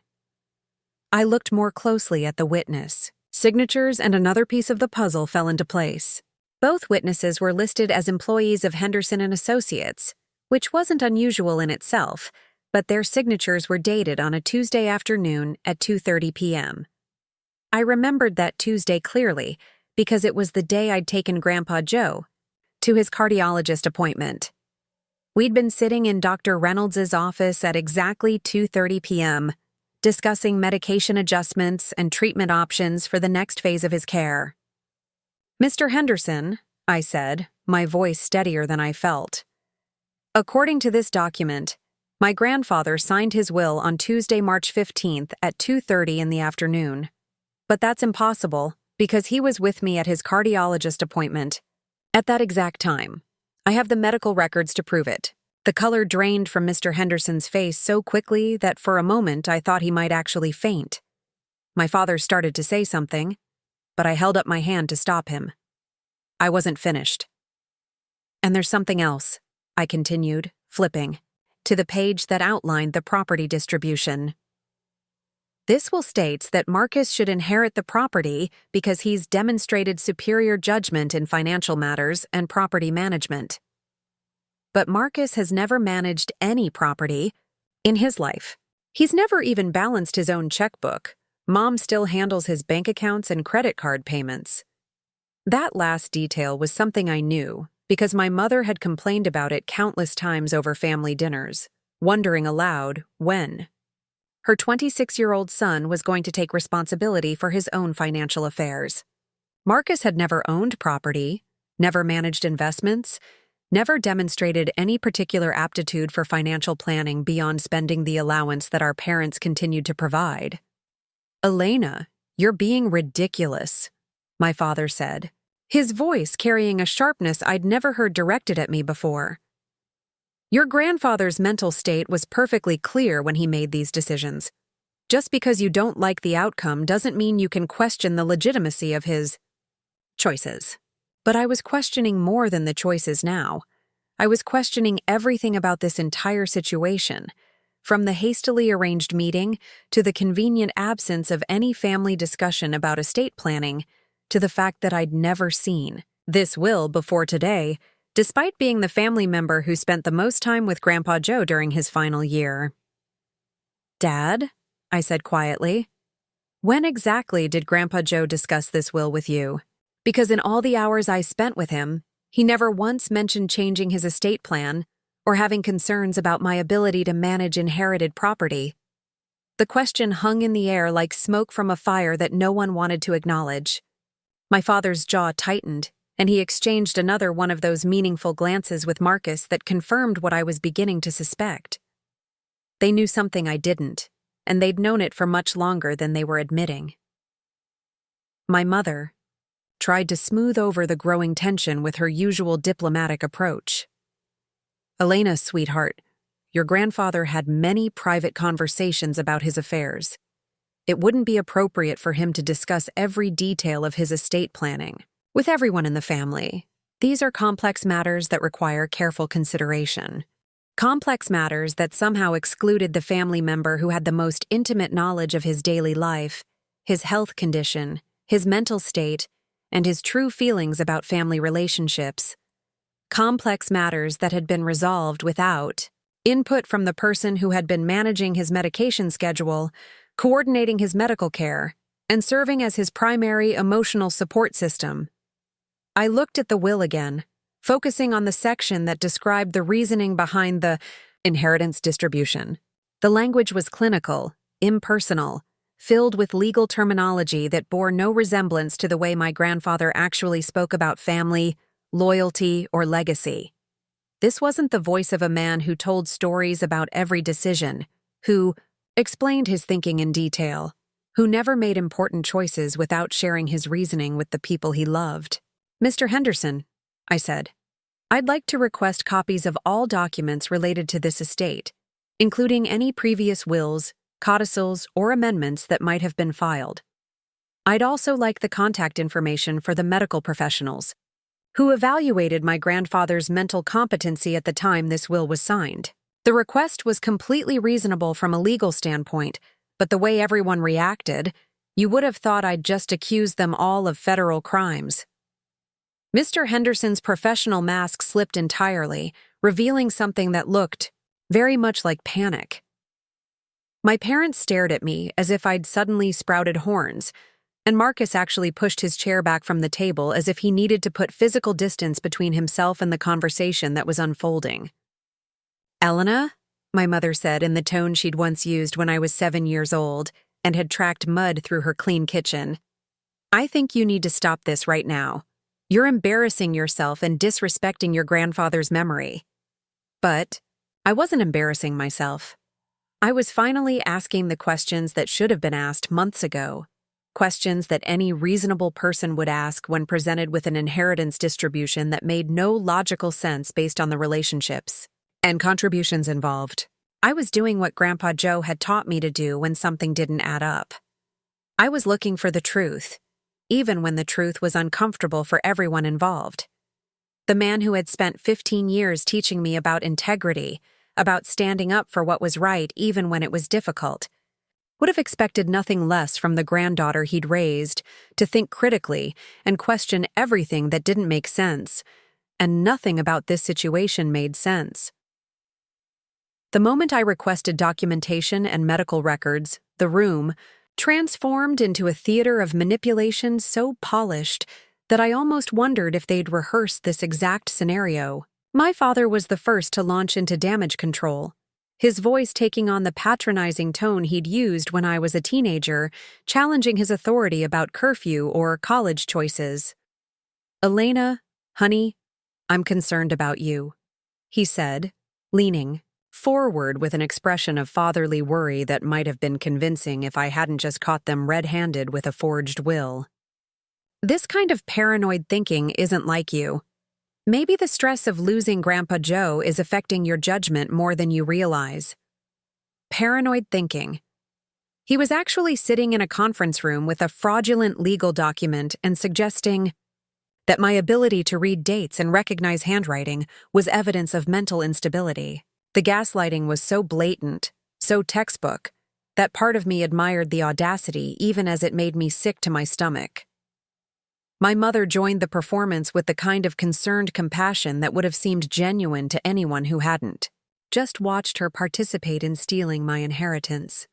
Speaker 1: I looked more closely at the witness. Signatures and another piece of the puzzle fell into place. Both witnesses were listed as employees of Henderson and Associates, which wasn't unusual in itself, but their signatures were dated on a Tuesday afternoon at 2:30 p.m. I remembered that Tuesday clearly because it was the day I'd taken Grandpa Joe to his cardiologist appointment. We'd been sitting in Dr. Reynolds's office at exactly 2:30 p.m., discussing medication adjustments and treatment options for the next phase of his care. "Mr. Henderson," I said, my voice steadier than I felt. "According to this document, my grandfather signed his will on Tuesday, March 15th at 2:30 in the afternoon. But that's impossible because he was with me at his cardiologist appointment at that exact time. I have the medical records to prove it." The color drained from Mr. Henderson's face so quickly that for a moment I thought he might actually faint. My father started to say something, but I held up my hand to stop him. I wasn't finished. "And there's something else," I continued, flipping to the page that outlined the property distribution. "This will states that Marcus should inherit the property because he's demonstrated superior judgment in financial matters and property management. But Marcus has never managed any property in his life. He's never even balanced his own checkbook. Mom still handles his bank accounts and credit card payments." That last detail was something I knew because my mother had complained about it countless times over family dinners, wondering aloud when her 26-year-old son was going to take responsibility for his own financial affairs. Marcus had never owned property, never managed investments, never demonstrated any particular aptitude for financial planning beyond spending the allowance that our parents continued to provide. "Elena, you're being ridiculous," my father said, his voice carrying a sharpness I'd never heard directed at me before. "Your grandfather's mental state was perfectly clear when he made these decisions. Just because you don't like the outcome doesn't mean you can question the legitimacy of his choices." But I was questioning more than the choices now. I was questioning everything about this entire situation, from the hastily arranged meeting to the convenient absence of any family discussion about estate planning, to the fact that I'd never seen this will before today, despite being the family member who spent the most time with Grandpa Joe during his final year. "Dad," I said quietly, "when exactly did Grandpa Joe discuss this will with you? Because in all the hours I spent with him, he never once mentioned changing his estate plan or having concerns about my ability to manage inherited property." The question hung in the air like smoke from a fire that no one wanted to acknowledge. My father's jaw tightened, and he exchanged another one of those meaningful glances with Marcus that confirmed what I was beginning to suspect. They knew something I didn't, and they'd known it for much longer than they were admitting. My mother tried to smooth over the growing tension with her usual diplomatic approach. "Elena, sweetheart, your grandfather had many private conversations about his affairs. It wouldn't be appropriate for him to discuss every detail of his estate planning with everyone in the family. These are complex matters that require careful consideration. Complex matters that somehow excluded the family member who had the most intimate knowledge of his daily life, his health condition, his mental state, and his true feelings about family relationships. Complex matters that had been resolved without input from the person who had been managing his medication schedule, coordinating his medical care, and serving as his primary emotional support system." I looked at the will again, focusing on the section that described the reasoning behind the inheritance distribution. The language was clinical, impersonal, filled with legal terminology that bore no resemblance to the way my grandfather actually spoke about family, loyalty, or legacy. This wasn't the voice of a man who told stories about every decision, who explained his thinking in detail, who never made important choices without sharing his reasoning with the people he loved. "Mr. Henderson," I said, "I'd like to request copies of all documents related to this estate, including any previous wills, codicils, or amendments that might have been filed. I'd also like the contact information for the medical professionals who evaluated my grandfather's mental competency at the time this will was signed." The request was completely reasonable from a legal standpoint, but the way everyone reacted, you would have thought I'd just accused them all of federal crimes. Mr. Henderson's professional mask slipped entirely, revealing something that looked very much like panic. My parents stared at me as if I'd suddenly sprouted horns, and Marcus actually pushed his chair back from the table as if he needed to put physical distance between himself and the conversation that was unfolding. "Elena," my mother said in the tone she'd once used when I was 7 years old and had tracked mud through her clean kitchen, "I think you need to stop this right now. You're embarrassing yourself and disrespecting your grandfather's memory." But I wasn't embarrassing myself. I was finally asking the questions that should have been asked months ago, questions that any reasonable person would ask when presented with an inheritance distribution that made no logical sense based on the relationships and contributions involved. I was doing what Grandpa Joe had taught me to do when something didn't add up. I was looking for the truth, even when the truth was uncomfortable for everyone involved. The man who had spent 15 years teaching me about integrity, about standing up for what was right even when it was difficult, would have expected nothing less from the granddaughter he'd raised, to think critically and question everything that didn't make sense, and nothing about this situation made sense. The moment I requested documentation and medical records, the room transformed into a theater of manipulation so polished that I almost wondered if they'd rehearsed this exact scenario. My father was the first to launch into damage control, his voice taking on the patronizing tone he'd used when I was a teenager, challenging his authority about curfew or college choices. "Elena, honey, I'm concerned about you," he said, leaning forward with an expression of fatherly worry that might have been convincing if I hadn't just caught them red-handed with a forged will. "This kind of paranoid thinking isn't like you. Maybe the stress of losing Grandpa Joe is affecting your judgment more than you realize." Paranoid thinking. He was actually sitting in a conference room with a fraudulent legal document and suggesting that my ability to read dates and recognize handwriting was evidence of mental instability. The gaslighting was so blatant, so textbook, that part of me admired the audacity even as it made me sick to my stomach. My mother joined the performance with the kind of concerned compassion that would have seemed genuine to anyone who hadn't just watched her participate in stealing my inheritance.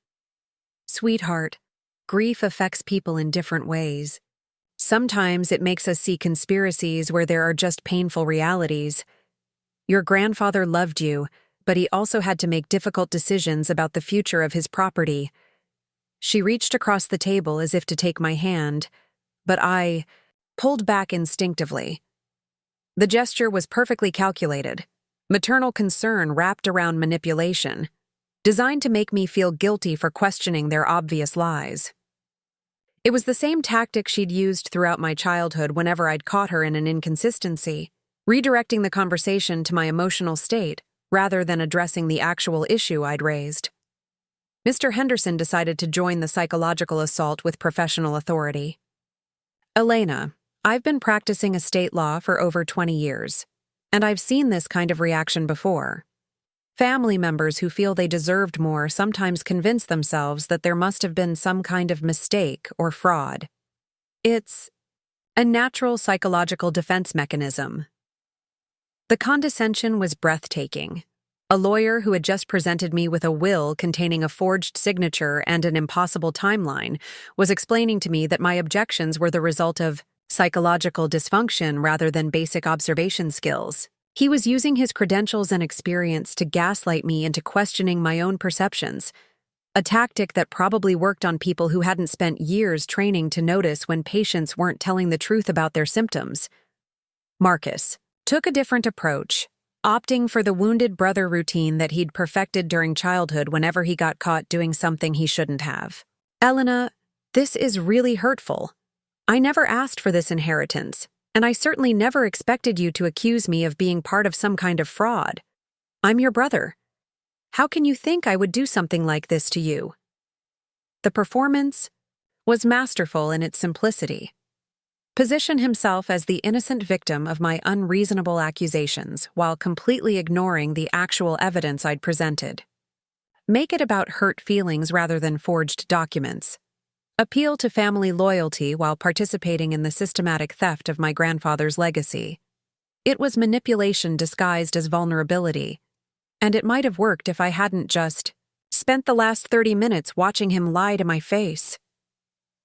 Speaker 1: "Sweetheart, grief affects people in different ways. Sometimes it makes us see conspiracies where there are just painful realities. Your grandfather loved you, but he also had to make difficult decisions about the future of his property, She reached across the table as if to take my hand, but I pulled back instinctively. The gesture was perfectly calculated, maternal concern wrapped around manipulation, designed to make me feel guilty for questioning their obvious lies. It was the same tactic she'd used throughout my childhood whenever I'd caught her in an inconsistency, redirecting the conversation to my emotional state rather than addressing the actual issue I'd raised. Mr. Henderson decided to join the psychological assault with professional authority. Elena, I've been practicing estate law for over 20 years, and I've seen this kind of reaction before. Family members who feel they deserved more sometimes convince themselves that there must have been some kind of mistake or fraud. It's a natural psychological defense mechanism. The condescension was breathtaking. A lawyer who had just presented me with a will containing a forged signature and an impossible timeline was explaining to me that my objections were the result of psychological dysfunction rather than basic observation skills. He was using his credentials and experience to gaslight me into questioning my own perceptions, a tactic that probably worked on people who hadn't spent years training to notice when patients weren't telling the truth about their symptoms. Marcus took a different approach, opting for the wounded brother routine that he'd perfected during childhood whenever he got caught doing something he shouldn't have. Elena, this is really hurtful. I never asked for this inheritance, and I certainly never expected you to accuse me of being part of some kind of fraud. I'm your brother. How can you think I would do something like this to you? The performance was masterful in its simplicity. Position himself as the innocent victim of my unreasonable accusations while completely ignoring the actual evidence I'd presented. Make it about hurt feelings rather than forged documents. Appeal to family loyalty while participating in the systematic theft of my grandfather's legacy. It was manipulation disguised as vulnerability, and it might have worked if I hadn't just spent the last 30 minutes watching him lie to my face.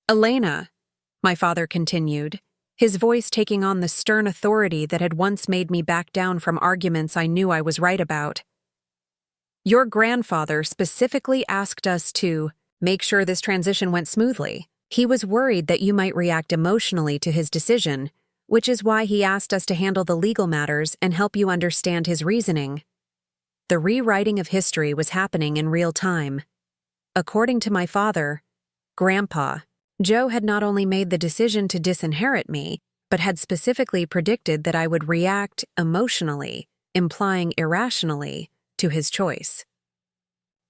Speaker 1: Elena, my father continued, his voice taking on the stern authority that had once made me back down from arguments I knew I was right about. Your grandfather specifically asked us to make sure this transition went smoothly. He was worried that you might react emotionally to his decision, which is why he asked us to handle the legal matters and help you understand his reasoning. The rewriting of history was happening in real time. According to my father, Grandpa, Joe had not only made the decision to disinherit me, but had specifically predicted that I would react emotionally, implying irrationally, to his choice.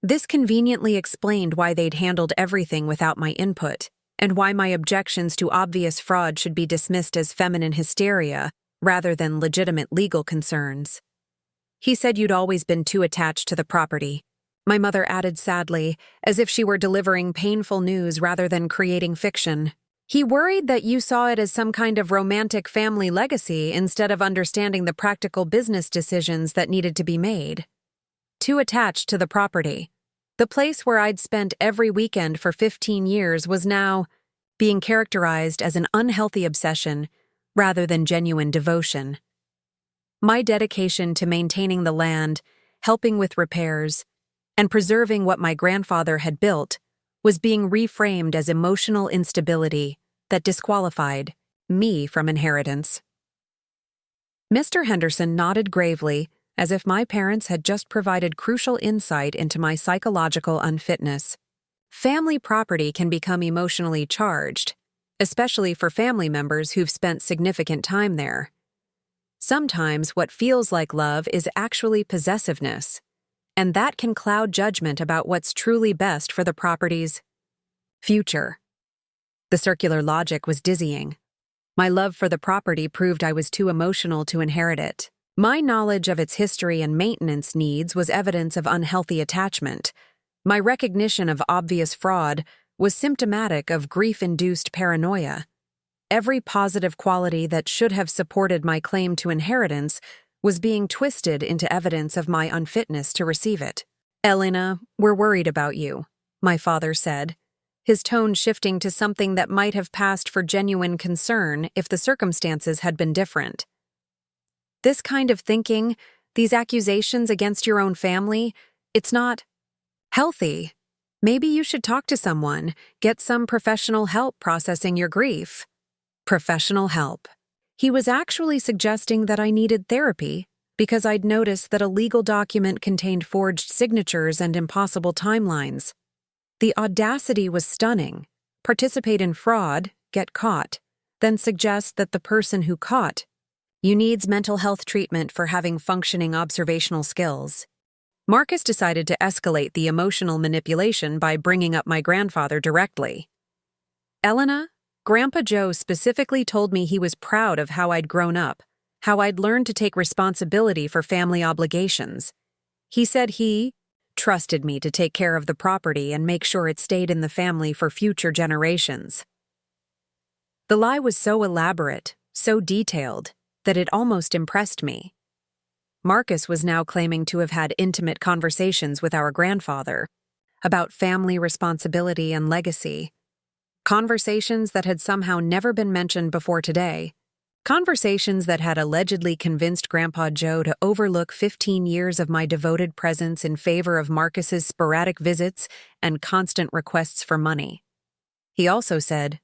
Speaker 1: This conveniently explained why they'd handled everything without my input, and why my objections to obvious fraud should be dismissed as feminine hysteria rather than legitimate legal concerns. He said you'd always been too attached to the property, my mother added sadly, as if she were delivering painful news rather than creating fiction. He worried that you saw it as some kind of romantic family legacy instead of understanding the practical business decisions that needed to be made. Too attached to the property. The place where I'd spent every weekend for 15 years was now being characterized as an unhealthy obsession rather than genuine devotion. My dedication to maintaining the land, helping with repairs, and preserving what my grandfather had built was being reframed as emotional instability that disqualified me from inheritance. Mr. Henderson nodded gravely, as if my parents had just provided crucial insight into my psychological unfitness. Family property can become emotionally charged, especially for family members who've spent significant time there. Sometimes what feels like love is actually possessiveness, and that can cloud judgment about what's truly best for the property's future. The circular logic was dizzying. My love for the property proved I was too emotional to inherit it. My knowledge of its history and maintenance needs was evidence of unhealthy attachment. My recognition of obvious fraud was symptomatic of grief-induced paranoia. Every positive quality that should have supported my claim to inheritance was being twisted into evidence of my unfitness to receive it. Elena, we're worried about you, my father said, his tone shifting to something that might have passed for genuine concern if the circumstances had been different. This kind of thinking, these accusations against your own family, it's not healthy. Maybe you should talk to someone, get some professional help processing your grief. Professional help. He was actually suggesting that I needed therapy because I'd noticed that a legal document contained forged signatures and impossible timelines. The audacity was stunning. Participate in fraud, get caught, then suggest that the person who caught you needs mental health treatment for having functioning observational skills. Marcus decided to escalate the emotional manipulation by bringing up my grandfather directly. Elena, Grandpa Joe specifically told me he was proud of how I'd grown up, how I'd learned to take responsibility for family obligations. He said he trusted me to take care of the property and make sure it stayed in the family for future generations. The lie was so elaborate, so detailed, that it almost impressed me. Marcus was now claiming to have had intimate conversations with our grandfather about family responsibility and legacy. Conversations that had somehow never been mentioned before today. Conversations that had allegedly convinced Grandpa Joe to overlook 15 years of my devoted presence in favor of Marcus's sporadic visits and constant requests for money. He also said,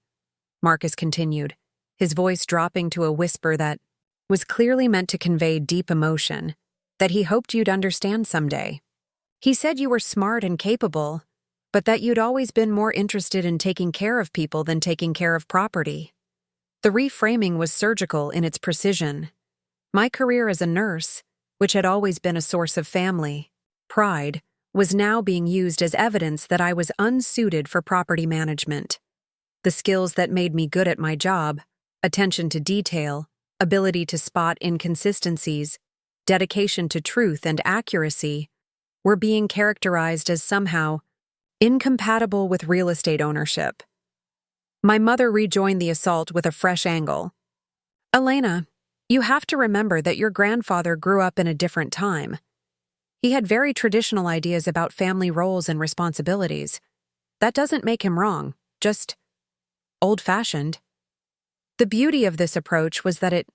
Speaker 1: Marcus continued, his voice dropping to a whisper that was clearly meant to convey deep emotion, that he hoped you'd understand someday. He said you were smart and capable, but that you'd always been more interested in taking care of people than taking care of property. The reframing was surgical in its precision. My career as a nurse, which had always been a source of family pride, was now being used as evidence that I was unsuited for property management. The skills that made me good at my job, attention to detail, ability to spot inconsistencies, dedication to truth and accuracy, were being characterized as somehow incompatible with real estate ownership. My mother rejoined the assault with a fresh angle. Elena, you have to remember that your grandfather grew up in a different time. He had very traditional ideas about family roles and responsibilities. That doesn't make him wrong, just old-fashioned. The beauty of this approach was that it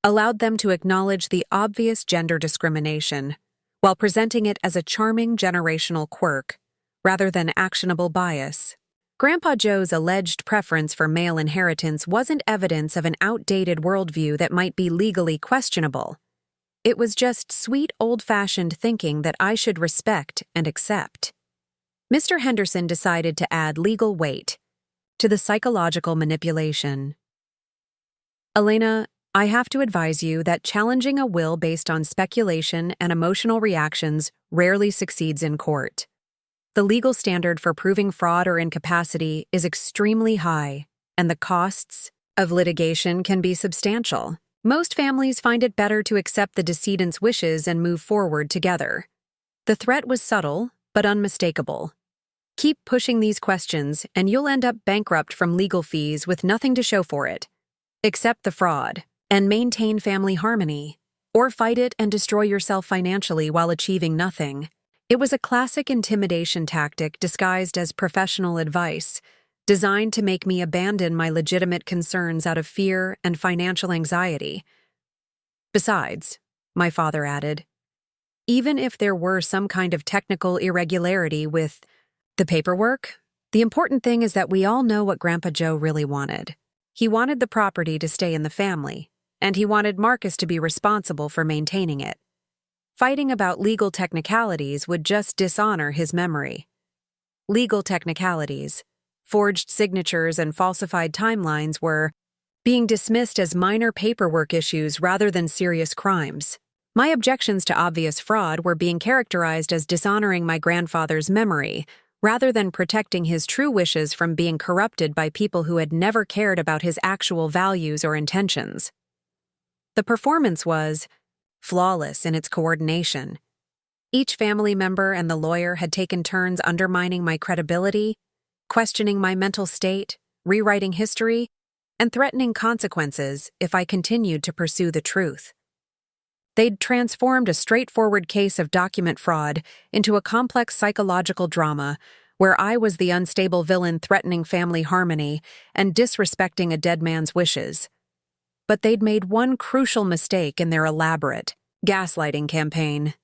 Speaker 1: allowed them to acknowledge the obvious gender discrimination while presenting it as a charming generational quirk rather than actionable bias. Grandpa Joe's alleged preference for male inheritance wasn't evidence of an outdated worldview that might be legally questionable. It was just sweet old-fashioned thinking that I should respect and accept. Mr. Henderson decided to add legal weight to the psychological manipulation. Elena, I have to advise you that challenging a will based on speculation and emotional reactions rarely succeeds in court. The legal standard for proving fraud or incapacity is extremely high, and the costs of litigation can be substantial. Most families find it better to accept the decedent's wishes and move forward together. The threat was subtle, but unmistakable. Keep pushing these questions, and you'll end up bankrupt from legal fees with nothing to show for it. Accept the fraud and maintain family harmony, or fight it and destroy yourself financially while achieving nothing. It was a classic intimidation tactic disguised as professional advice, designed to make me abandon my legitimate concerns out of fear and financial anxiety. Besides, my father added, even if there were some kind of technical irregularity with the paperwork, the important thing is that we all know what Grandpa Joe really wanted. He wanted the property to stay in the family, and he wanted Marcus to be responsible for maintaining it. Fighting about legal technicalities would just dishonor his memory. Legal technicalities, forged signatures, and falsified timelines were being dismissed as minor paperwork issues rather than serious crimes. My objections to obvious fraud were being characterized as dishonoring my grandfather's memory, rather than protecting his true wishes from being corrupted by people who had never cared about his actual values or intentions. The performance was flawless in its coordination. Each family member and the lawyer had taken turns undermining my credibility, questioning my mental state, rewriting history, and threatening consequences if I continued to pursue the truth. They'd transformed a straightforward case of document fraud into a complex psychological drama where I was the unstable villain threatening family harmony and disrespecting a dead man's wishes. But they'd made one crucial mistake in their elaborate gaslighting campaign.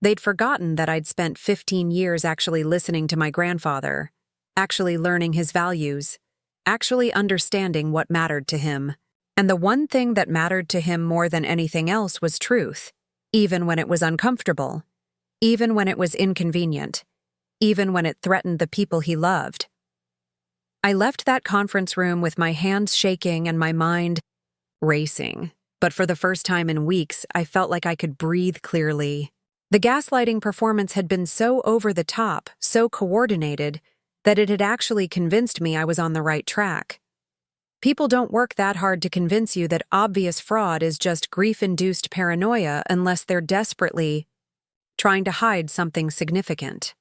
Speaker 1: They'd forgotten that I'd spent 15 years actually listening to my grandfather, actually learning his values, actually understanding what mattered to him. And the one thing that mattered to him more than anything else was truth, even when it was uncomfortable, even when it was inconvenient, even when it threatened the people he loved. I left that conference room with my hands shaking and my mind racing, but for the first time in weeks, I felt like I could breathe clearly. The gaslighting performance had been so over the top, so coordinated, that it had actually convinced me I was on the right track. People don't work that hard to convince you that obvious fraud is just grief-induced paranoia unless they're desperately trying to hide something significant.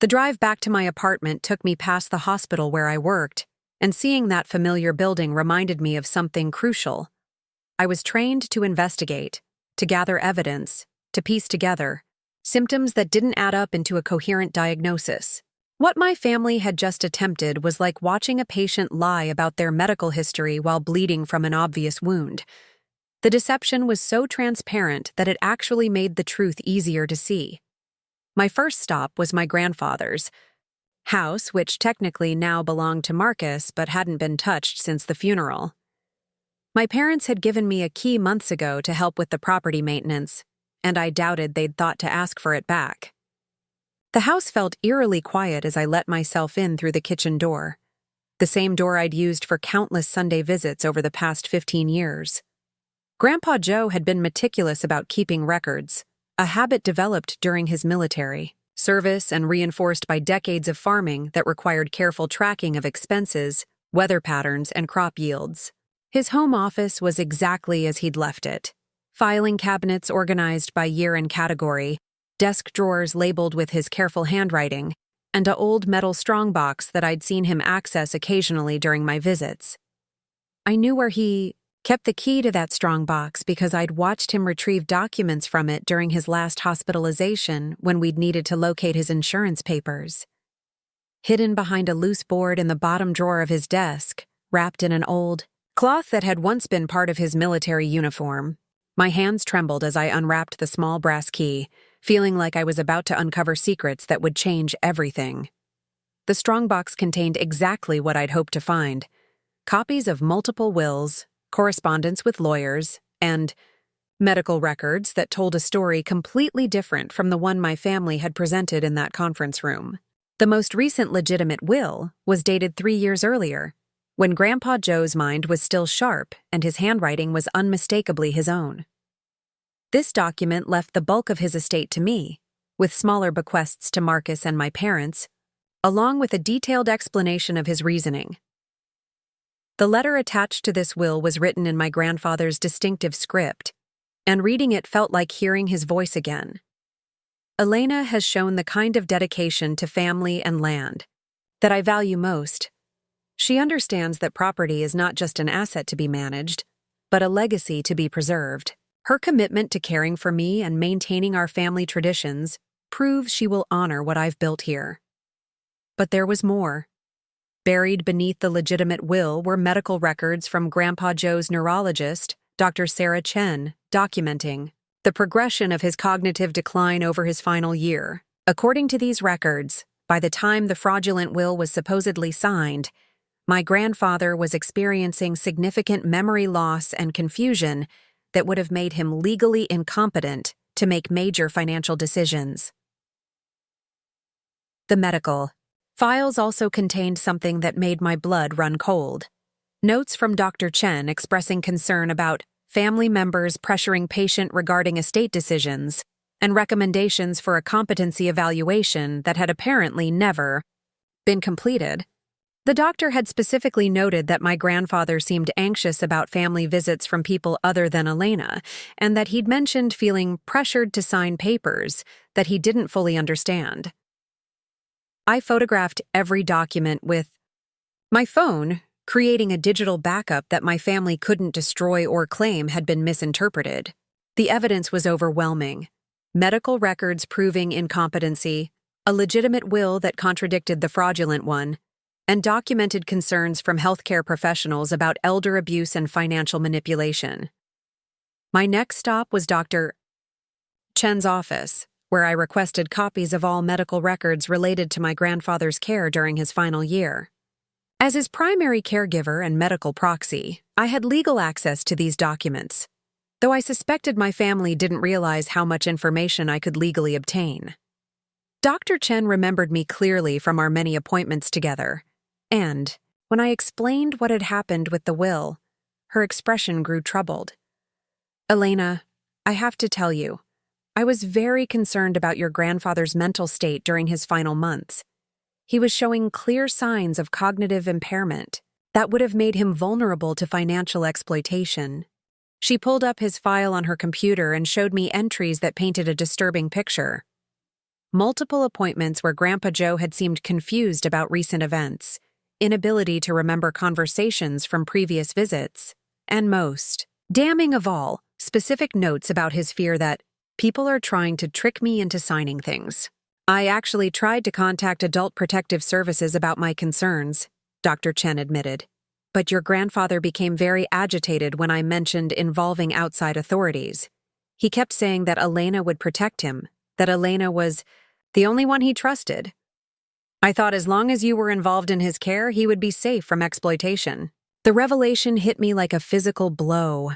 Speaker 1: The drive back to my apartment took me past the hospital where I worked, and seeing that familiar building reminded me of something crucial. I was trained to investigate, to gather evidence, to piece together symptoms that didn't add up into a coherent diagnosis. What my family had just attempted was like watching a patient lie about their medical history while bleeding from an obvious wound. The deception was so transparent that it actually made the truth easier to see. My first stop was my grandfather's house, which technically now belonged to Marcus but hadn't been touched since the funeral. My parents had given me a key months ago to help with the property maintenance, and I doubted they'd thought to ask for it back. The house felt eerily quiet as I let myself in through the kitchen door, the same door I'd used for countless Sunday visits over the past 15 years. Grandpa Joe had been meticulous about keeping records, a habit developed during his military service and reinforced by decades of farming that required careful tracking of expenses, weather patterns, and crop yields. His home office was exactly as he'd left it. Filing cabinets organized by year and category, desk drawers labeled with his careful handwriting, and an old metal strongbox that I'd seen him access occasionally during my visits. I knew where he kept the key to that strongbox because I'd watched him retrieve documents from it during his last hospitalization when we'd needed to locate his insurance papers. Hidden behind a loose board in the bottom drawer of his desk, wrapped in an old cloth that had once been part of his military uniform, my hands trembled as I unwrapped the small brass key, feeling like I was about to uncover secrets that would change everything. The strongbox contained exactly what I'd hoped to find: copies of multiple wills, correspondence with lawyers, and medical records that told a story completely different from the one my family had presented in that conference room. The most recent legitimate will was dated 3 years earlier, when Grandpa Joe's mind was still sharp and his handwriting was unmistakably his own. This document left the bulk of his estate to me, with smaller bequests to Marcus and my parents, along with a detailed explanation of his reasoning. The letter attached to this will was written in my grandfather's distinctive script, and reading it felt like hearing his voice again. Elena has shown the kind of dedication to family and land that I value most. She understands that property is not just an asset to be managed, but a legacy to be preserved. Her commitment to caring for me and maintaining our family traditions proves she will honor what I've built here. But there was more. Buried beneath the legitimate will were medical records from Grandpa Joe's neurologist, Dr. Sarah Chen, documenting the progression of his cognitive decline over his final year. According to these records, by the time the fraudulent will was supposedly signed, my grandfather was experiencing significant memory loss and confusion that would have made him legally incompetent to make major financial decisions. The medical files also contained something that made my blood run cold. Notes from Dr. Chen expressing concern about family members pressuring patient regarding estate decisions, and recommendations for a competency evaluation that had apparently never been completed. The doctor had specifically noted that my grandfather seemed anxious about family visits from people other than Elena, and that he'd mentioned feeling pressured to sign papers that he didn't fully understand. I photographed every document with my phone, creating a digital backup that my family couldn't destroy or claim had been misinterpreted. The evidence was overwhelming. Medical records proving incompetency, a legitimate will that contradicted the fraudulent one, and documented concerns from healthcare professionals about elder abuse and financial manipulation. My next stop was Dr. Chen's office, where I requested copies of all medical records related to my grandfather's care during his final year. As his primary caregiver and medical proxy, I had legal access to these documents, though I suspected my family didn't realize how much information I could legally obtain. Dr. Chen remembered me clearly from our many appointments together, and, when I explained what had happened with the will, her expression grew troubled. "Elena, I have to tell you, I was very concerned about your grandfather's mental state during his final months. He was showing clear signs of cognitive impairment that would have made him vulnerable to financial exploitation." She pulled up his file on her computer and showed me entries that painted a disturbing picture. Multiple appointments where Grandpa Joe had seemed confused about recent events, inability to remember conversations from previous visits, and most, damning of all, specific notes about his fear that people are trying to trick me into signing things. "I actually tried to contact Adult Protective Services about my concerns," Dr. Chen admitted. "But your grandfather became very agitated when I mentioned involving outside authorities. He kept saying that Elena would protect him, that Elena was the only one he trusted. I thought as long as you were involved in his care, he would be safe from exploitation." The revelation hit me like a physical blow.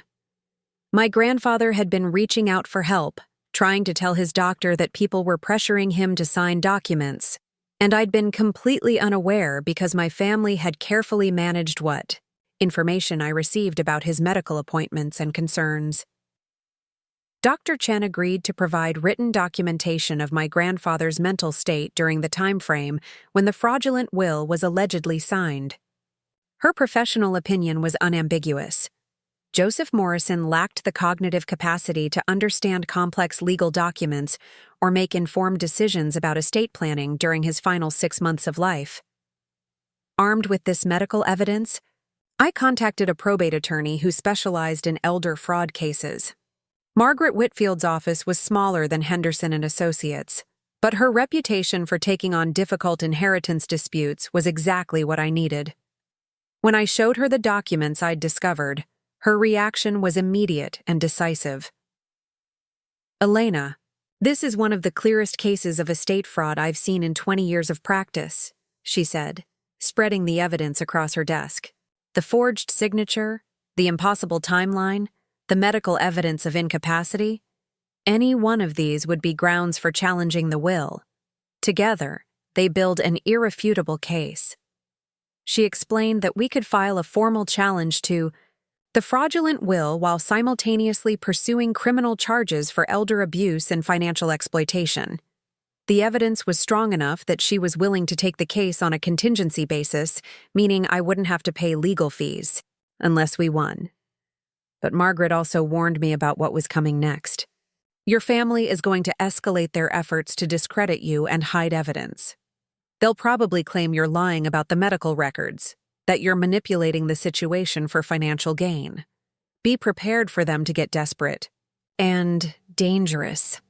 Speaker 1: My grandfather had been reaching out for help, trying to tell his doctor that people were pressuring him to sign documents, and I'd been completely unaware because my family had carefully managed what information I received about his medical appointments and concerns. Dr. Chen agreed to provide written documentation of my grandfather's mental state during the time frame when the fraudulent will was allegedly signed. Her professional opinion was unambiguous. Joseph Morrison lacked the cognitive capacity to understand complex legal documents or make informed decisions about estate planning during his final 6 months of life. Armed with this medical evidence, I contacted a probate attorney who specialized in elder fraud cases. Margaret Whitfield's office was smaller than Henderson and Associates, but her reputation for taking on difficult inheritance disputes was exactly what I needed. When I showed her the documents I'd discovered, her reaction was immediate and decisive. "Elena, this is one of the clearest cases of estate fraud I've seen in 20 years of practice," she said, spreading the evidence across her desk. "The forged signature, the impossible timeline, the medical evidence of incapacity, any one of these would be grounds for challenging the will. Together, they build an irrefutable case." She explained that we could file a formal challenge to the fraudulent will while simultaneously pursuing criminal charges for elder abuse and financial exploitation. The evidence was strong enough that she was willing to take the case on a contingency basis, meaning I wouldn't have to pay legal fees, unless we won. But Margaret also warned me about what was coming next. "Your family is going to escalate their efforts to discredit you and hide evidence. They'll probably claim you're lying about the medical records, that you're manipulating the situation for financial gain. Be prepared for them to get desperate and dangerous."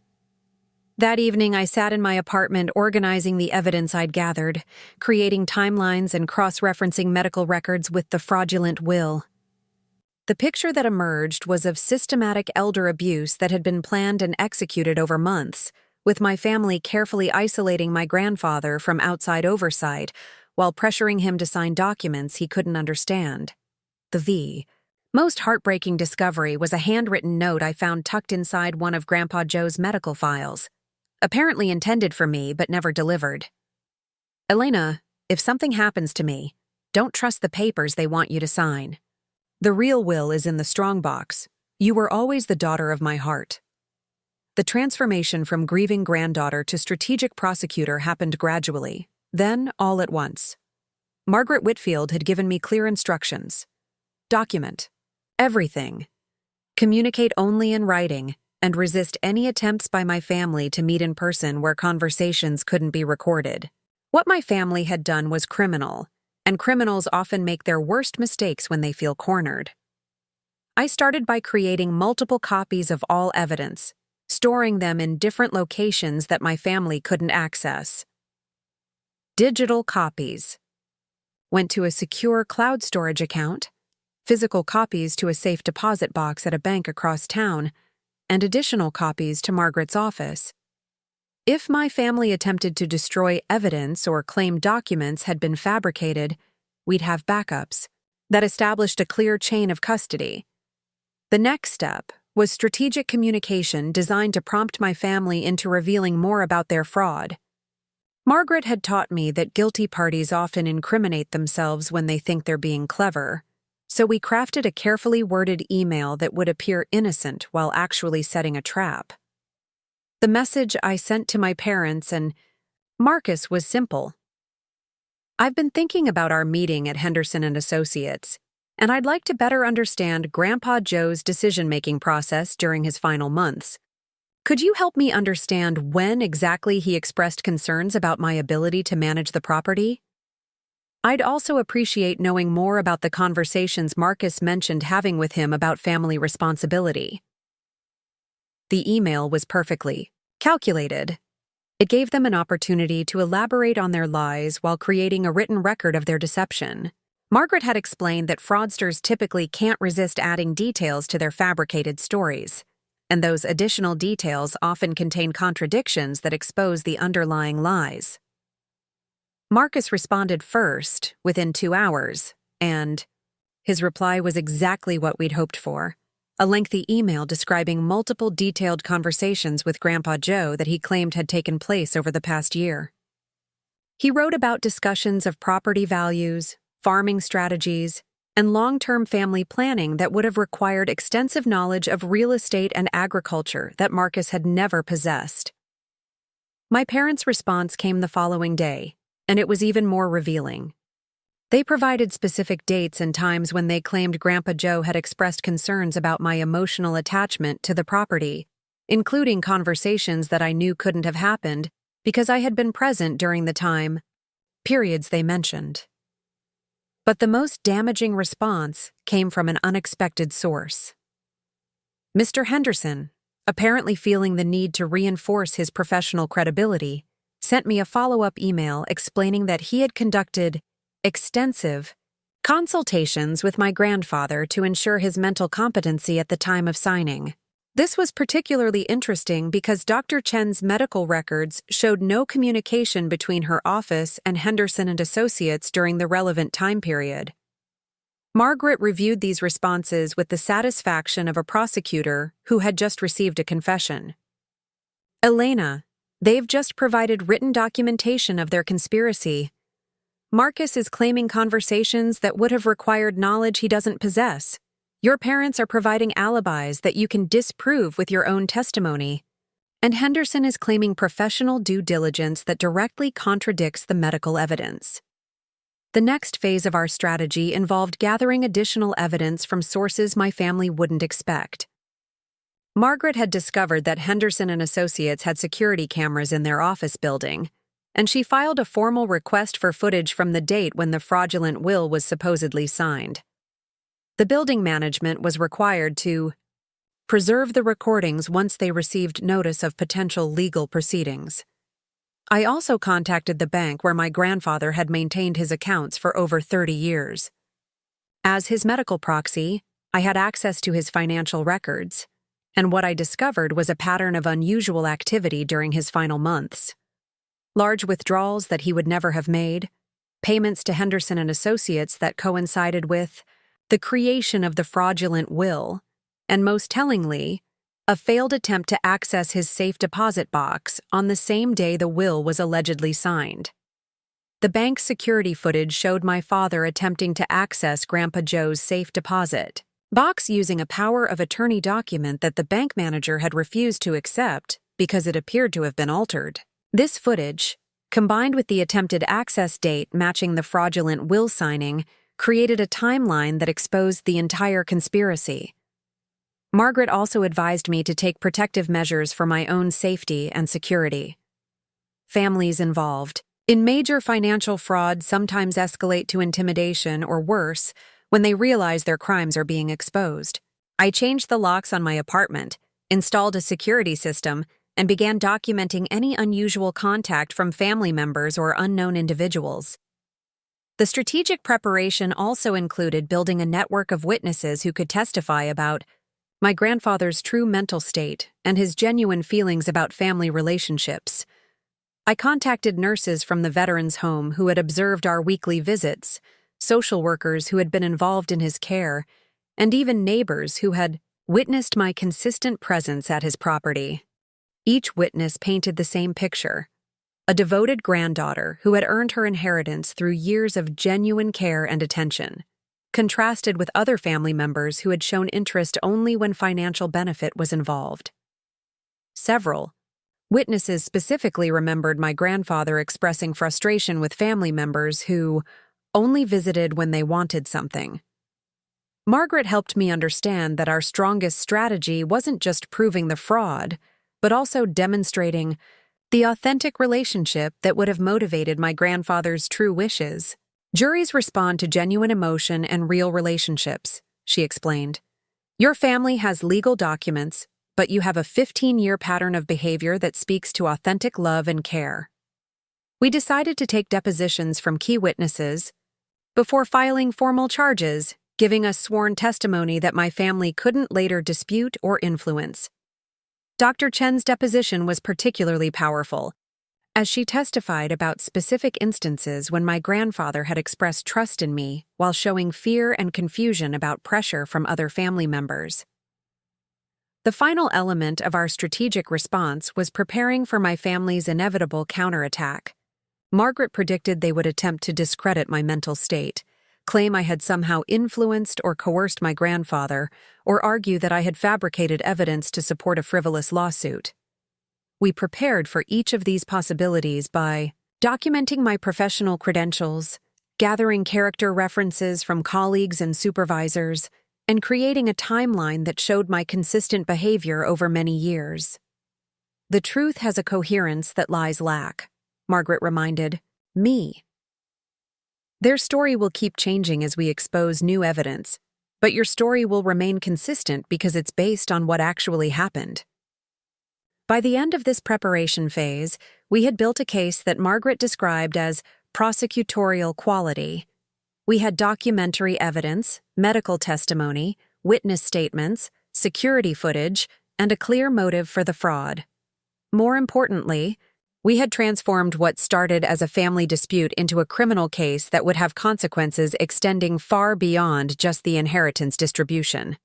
Speaker 1: That evening, I sat in my apartment organizing the evidence I'd gathered, creating timelines and cross-referencing medical records with the fraudulent will. The picture that emerged was of systematic elder abuse that had been planned and executed over months, with my family carefully isolating my grandfather from outside oversight while pressuring him to sign documents he couldn't understand. The most heartbreaking discovery was a handwritten note I found tucked inside one of Grandpa Joe's medical files, apparently intended for me but never delivered. "Elena, if something happens to me, don't trust the papers they want you to sign. The real will is in the strongbox. You were always the daughter of my heart." The transformation from grieving granddaughter to strategic prosecutor happened gradually, then all at once. Margaret Whitfield had given me clear instructions. Document everything. Communicate only in writing, and resist any attempts by my family to meet in person where conversations couldn't be recorded. What my family had done was criminal, and criminals often make their worst mistakes when they feel cornered. I started by creating multiple copies of all evidence, storing them in different locations that my family couldn't access. Digital copies. Went to a secure cloud storage account, physical copies to a safe deposit box at a bank across town, and additional copies to Margaret's office. If my family attempted to destroy evidence or claim documents had been fabricated, we'd have backups that established a clear chain of custody. The next step was strategic communication designed to prompt my family into revealing more about their fraud. Margaret had taught me that guilty parties often incriminate themselves when they think they're being clever, so we crafted a carefully worded email that would appear innocent while actually setting a trap. The message I sent to my parents and Marcus was simple. I've been thinking about our meeting at Henderson and Associates, and I'd like to better understand Grandpa Joe's decision-making process during his final months. Could you help me understand when exactly he expressed concerns about my ability to manage the property? I'd also appreciate knowing more about the conversations Marcus mentioned having with him about family responsibility. The email was perfectly calculated. It gave them an opportunity to elaborate on their lies while creating a written record of their deception. Margaret had explained that fraudsters typically can't resist adding details to their fabricated stories, and those additional details often contain contradictions that expose the underlying lies. Marcus responded first, within 2 hours, and his reply was exactly what we'd hoped for. A lengthy email describing multiple detailed conversations with Grandpa Joe that he claimed had taken place over the past year. He wrote about discussions of property values, farming strategies, and long-term family planning that would have required extensive knowledge of real estate and agriculture that Marcus had never possessed. My parents' response came the following day, and it was even more revealing. They provided specific dates and times when they claimed Grandpa Joe had expressed concerns about my emotional attachment to the property, including conversations that I knew couldn't have happened because I had been present during the time periods they mentioned. But the most damaging response came from an unexpected source. Mr. Henderson, apparently feeling the need to reinforce his professional credibility, sent me a follow-up email explaining that he had conducted extensive consultations with my grandfather to ensure his mental competency at the time of signing. This was particularly interesting because Dr. Chen's medical records showed no communication between her office and Henderson and Associates during the relevant time period. Margaret reviewed these responses with the satisfaction of a prosecutor who had just received a confession. Elena, they've just provided written documentation of their conspiracy. Marcus is claiming conversations that would have required knowledge he doesn't possess. Your parents are providing alibis that you can disprove with your own testimony. And Henderson is claiming professional due diligence that directly contradicts the medical evidence. The next phase of our strategy involved gathering additional evidence from sources my family wouldn't expect. Margaret had discovered that Henderson and Associates had security cameras in their office building, and she filed a formal request for footage from the date when the fraudulent will was supposedly signed. The building management was required to preserve the recordings once they received notice of potential legal proceedings. I also contacted the bank where my grandfather had maintained his accounts for over 30 years. As his medical proxy, I had access to his financial records, and what I discovered was a pattern of unusual activity during his final months. Large withdrawals that he would never have made, payments to Henderson and Associates that coincided with the creation of the fraudulent will, and most tellingly, a failed attempt to access his safe deposit box on the same day the will was allegedly signed. The bank's security footage showed my father attempting to access Grandpa Joe's safe deposit box using a power of attorney document that the bank manager had refused to accept because it appeared to have been altered. This footage, combined with the attempted access date matching the fraudulent will signing, created a timeline that exposed the entire conspiracy. Margaret also advised me to take protective measures for my own safety and security. Families involved in major financial fraud sometimes escalate to intimidation or worse when they realize their crimes are being exposed. I changed the locks on my apartment, installed a security system, and began documenting any unusual contact from family members or unknown individuals. The strategic preparation also included building a network of witnesses who could testify about my grandfather's true mental state, and his genuine feelings about family relationships. I contacted nurses from the veteran's home who had observed our weekly visits, social workers who had been involved in his care, and even neighbors who had witnessed my consistent presence at his property. Each witness painted the same picture: a devoted granddaughter who had earned her inheritance through years of genuine care and attention, contrasted with other family members who had shown interest only when financial benefit was involved. Several witnesses specifically remembered my grandfather expressing frustration with family members who only visited when they wanted something. Margaret helped me understand that our strongest strategy wasn't just proving the fraud, but also demonstrating the authentic relationship that would have motivated my grandfather's true wishes. Juries respond to genuine emotion and real relationships, she explained. Your family has legal documents, but you have a 15-year pattern of behavior that speaks to authentic love and care. We decided to take depositions from key witnesses before filing formal charges, giving us sworn testimony that my family couldn't later dispute or influence. Dr. Chen's deposition was particularly powerful, as she testified about specific instances when my grandfather had expressed trust in me while showing fear and confusion about pressure from other family members. The final element of our strategic response was preparing for my family's inevitable counterattack. Margaret predicted they would attempt to discredit my mental state, claim I had somehow influenced or coerced my grandfather, or argue that I had fabricated evidence to support a frivolous lawsuit. We prepared for each of these possibilities by documenting my professional credentials, gathering character references from colleagues and supervisors, and creating a timeline that showed my consistent behavior over many years. The truth has a coherence that lies lack, Margaret reminded me. Their story will keep changing as we expose new evidence, but your story will remain consistent because it's based on what actually happened. By the end of this preparation phase, we had built a case that Margaret described as prosecutorial quality. We had documentary evidence, medical testimony, witness statements, security footage, and a clear motive for the fraud. More importantly, we had transformed what started as a family dispute into a criminal case that would have consequences extending far beyond just the inheritance distribution.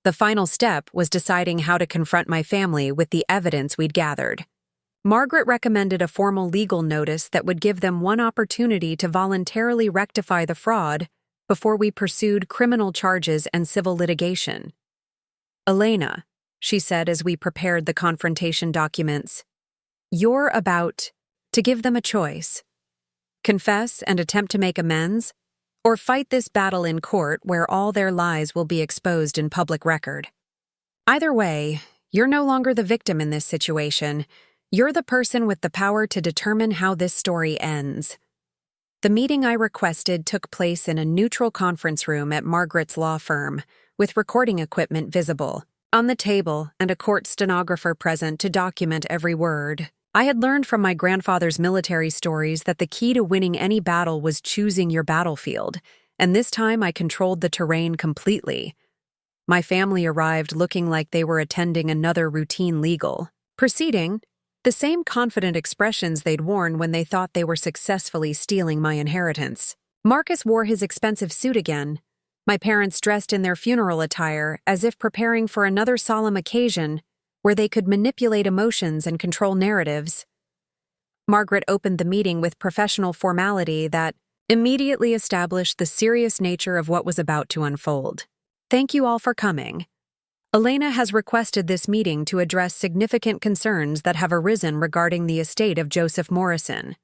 Speaker 1: The final step was deciding how to confront my family with the evidence we'd gathered. Margaret recommended a formal legal notice that would give them one opportunity to voluntarily rectify the fraud before we pursued criminal charges and civil litigation. Elena, she said as we prepared the confrontation documents, you're about to give them a choice. Confess and attempt to make amends, or fight this battle in court where all their lies will be exposed in public record. Either way, you're no longer the victim in this situation. You're the person with the power to determine how this story ends. The meeting I requested took place in a neutral conference room at Margaret's law firm, with recording equipment visible on the table and a court stenographer present to document every word. I had learned from my grandfather's military stories that the key to winning any battle was choosing your battlefield, and this time I controlled the terrain completely. My family arrived looking like they were attending another routine legal proceeding, the same confident expressions they'd worn when they thought they were successfully stealing my inheritance. Marcus wore his expensive suit again, my parents dressed in their funeral attire as if preparing for another solemn occasion where they could manipulate emotions and control narratives. Margaret opened the meeting with professional formality that immediately established the serious nature of what was about to unfold. Thank you all for coming. Elena has requested this meeting to address significant concerns that have arisen regarding the estate of Joseph Morrison.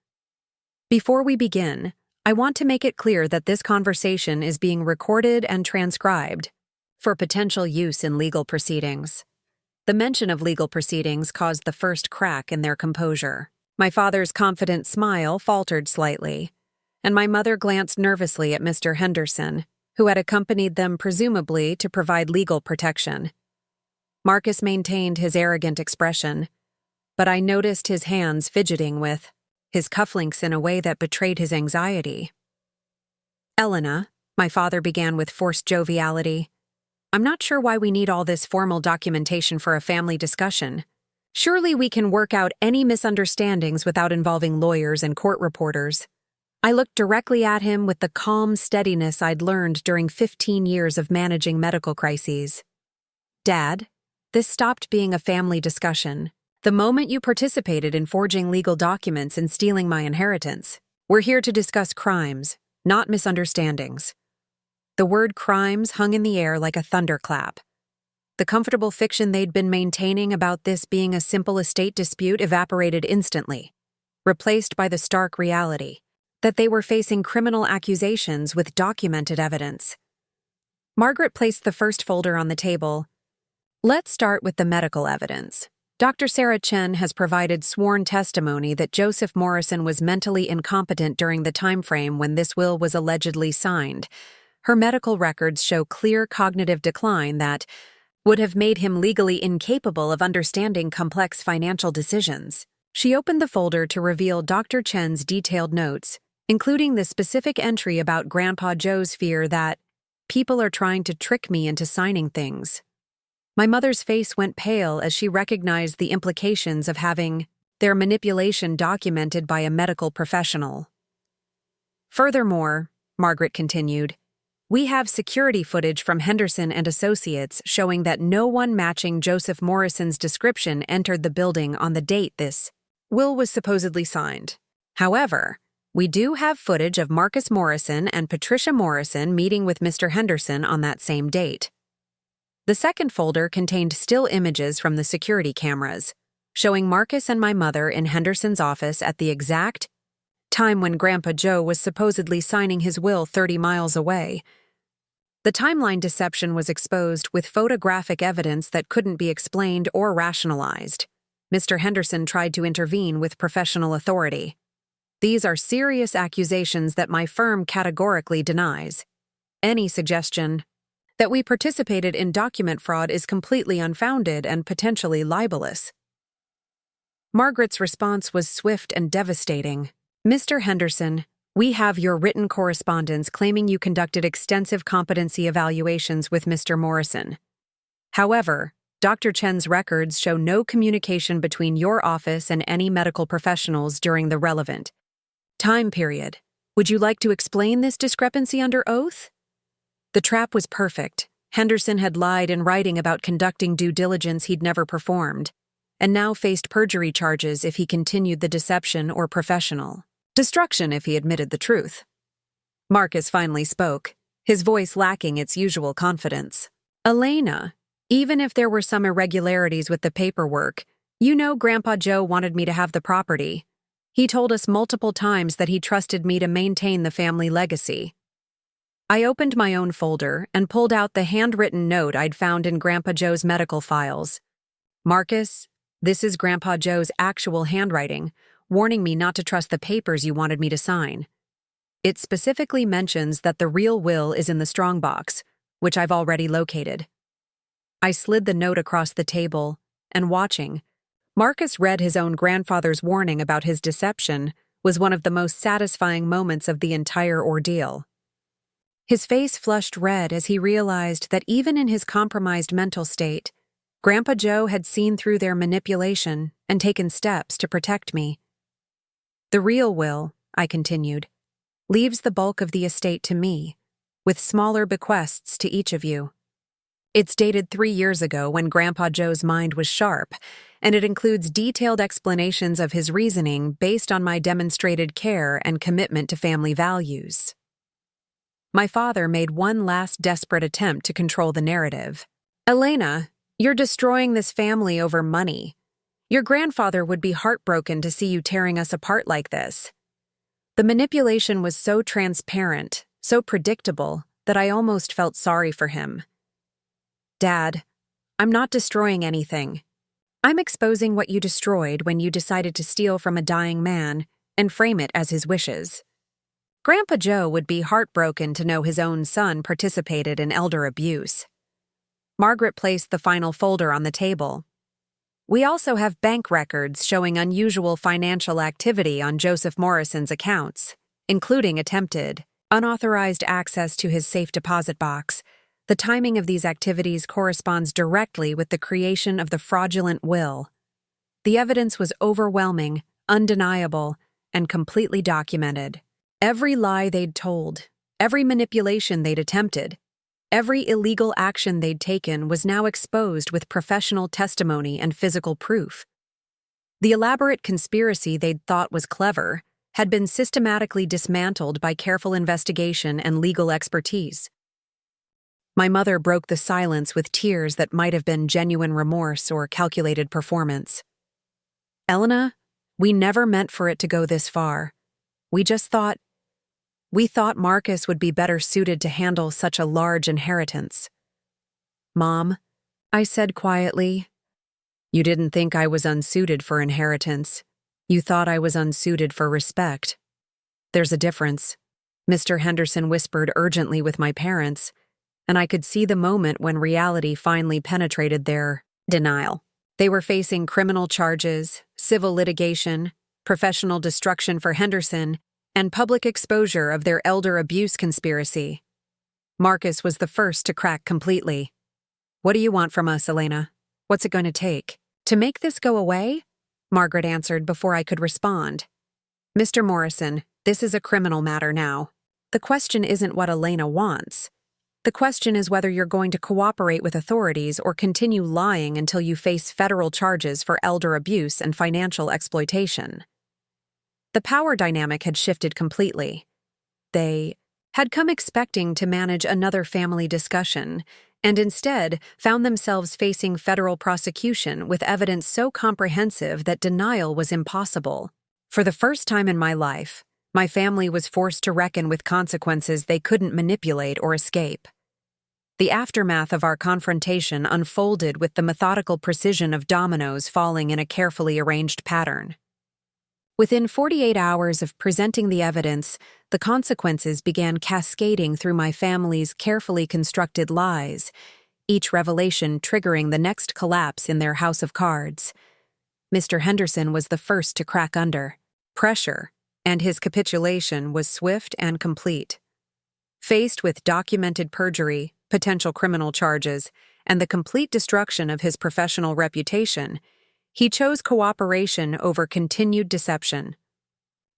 Speaker 1: Before we begin, I want to make it clear that this conversation is being recorded and transcribed for potential use in legal proceedings. The mention of legal proceedings caused the first crack in their composure. My father's confident smile faltered slightly, and my mother glanced nervously at Mr. Henderson, who had accompanied them presumably to provide legal protection. Marcus maintained his arrogant expression, but I noticed his hands fidgeting with his cufflinks in a way that betrayed his anxiety. Elena, my father began with forced joviality, I'm not sure why we need all this formal documentation for a family discussion. Surely we can work out any misunderstandings without involving lawyers and court reporters. I looked directly at him with the calm steadiness I'd learned during 15 years of managing medical crises. Dad, this stopped being a family discussion. The moment you participated in forging legal documents and stealing my inheritance, we're here to discuss crimes, not misunderstandings. The word crimes hung in the air like a thunderclap. The comfortable fiction they'd been maintaining about this being a simple estate dispute evaporated instantly, replaced by the stark reality that they were facing criminal accusations with documented evidence. Margaret placed the first folder on the table. Let's start with the medical evidence. Dr. Sarah Chen has provided sworn testimony that Joseph Morrison was mentally incompetent during the time frame when this will was allegedly signed. Her medical records show clear cognitive decline that would have made him legally incapable of understanding complex financial decisions. She opened the folder to reveal Dr. Chen's detailed notes, including the specific entry about Grandpa Joe's fear that people are trying to trick me into signing things. My mother's face went pale as she recognized the implications of having their manipulation documented by a medical professional. Furthermore, Margaret continued, we have security footage from Henderson and Associates showing that no one matching Joseph Morrison's description entered the building on the date this will was supposedly signed. However, we do have footage of Marcus Morrison and Patricia Morrison meeting with Mr. Henderson on that same date. The second folder contained still images from the security cameras, showing Marcus and my mother in Henderson's office at the exact time when Grandpa Joe was supposedly signing his will 30 miles away. The timeline deception was exposed with photographic evidence that couldn't be explained or rationalized. Mr. Henderson tried to intervene with professional authority. These are serious accusations that my firm categorically denies. Any suggestion that we participated in document fraud is completely unfounded and potentially libelous. Margaret's response was swift and devastating. Mr. Henderson, we have your written correspondence claiming you conducted extensive competency evaluations with Mr. Morrison. However, Dr. Chen's records show no communication between your office and any medical professionals during the relevant time period. Would you like to explain this discrepancy under oath? The trap was perfect. Henderson had lied in writing about conducting due diligence he'd never performed, and now faced perjury charges if he continued the deception or professional destruction if he admitted the truth. Marcus finally spoke, his voice lacking its usual confidence. Elena, even if there were some irregularities with the paperwork, you know Grandpa Joe wanted me to have the property. He told us multiple times that he trusted me to maintain the family legacy. I opened my own folder and pulled out the handwritten note I'd found in Grandpa Joe's medical files. Marcus, this is Grandpa Joe's actual handwriting, warning me not to trust the papers you wanted me to sign. It specifically mentions that the real will is in the strongbox, which I've already located. I slid the note across the table, and watching, Marcus read his own grandfather's warning about his deception was one of the most satisfying moments of the entire ordeal. His face flushed red as he realized that even in his compromised mental state, Grandpa Joe had seen through their manipulation and taken steps to protect me. The real will, I continued, leaves the bulk of the estate to me, with smaller bequests to each of you. It's dated 3 years ago when Grandpa Joe's mind was sharp, and it includes detailed explanations of his reasoning based on my demonstrated care and commitment to family values. My father made one last desperate attempt to control the narrative. Elena, you're destroying this family over money. Your grandfather would be heartbroken to see you tearing us apart like this. The manipulation was so transparent, so predictable, that I almost felt sorry for him. Dad, I'm not destroying anything. I'm exposing what you destroyed when you decided to steal from a dying man and frame it as his wishes. Grandpa Joe would be heartbroken to know his own son participated in elder abuse. Margaret placed the final folder on the table. We also have bank records showing unusual financial activity on Joseph Morrison's accounts, including attempted, unauthorized access to his safe deposit box, The timing of these activities corresponds directly with the creation of the fraudulent will. The evidence was overwhelming, undeniable, and completely documented. Every lie they'd told, every manipulation they'd attempted, every illegal action they'd taken was now exposed with professional testimony and physical proof. The elaborate conspiracy they'd thought was clever had been systematically dismantled by careful investigation and legal expertise. My mother broke the silence with tears that might have been genuine remorse or calculated performance. "Elena, we never meant for it to go this far. We thought Marcus would be better suited to handle such a large inheritance." "Mom," I said quietly, "you didn't think I was unsuited for inheritance. You thought I was unsuited for respect. There's a difference," Mr. Henderson whispered urgently with my parents, and I could see the moment when reality finally penetrated their denial. They were facing criminal charges, civil litigation, professional destruction for Henderson, and public exposure of their elder abuse conspiracy. Marcus was the first to crack completely. "What do you want from us, Elena? What's it going to take?" "To make this go away?" Margaret answered before I could respond. "Mr. Morrison, this is a criminal matter now. The question isn't what Elena wants. The question is whether you're going to cooperate with authorities or continue lying until you face federal charges for elder abuse and financial exploitation." The power dynamic had shifted completely. They had come expecting to manage another family discussion, and instead found themselves facing federal prosecution with evidence so comprehensive that denial was impossible. For the first time in my life, my family was forced to reckon with consequences they couldn't manipulate or escape. The aftermath of our confrontation unfolded with the methodical precision of dominoes falling in a carefully arranged pattern. Within 48 hours of presenting the evidence, the consequences began cascading through my family's carefully constructed lies, each revelation triggering the next collapse in their house of cards. Mr. Henderson was the first to crack under pressure, and his capitulation was swift and complete. Faced with documented perjury, potential criminal charges, and the complete destruction of his professional reputation, he chose cooperation over continued deception.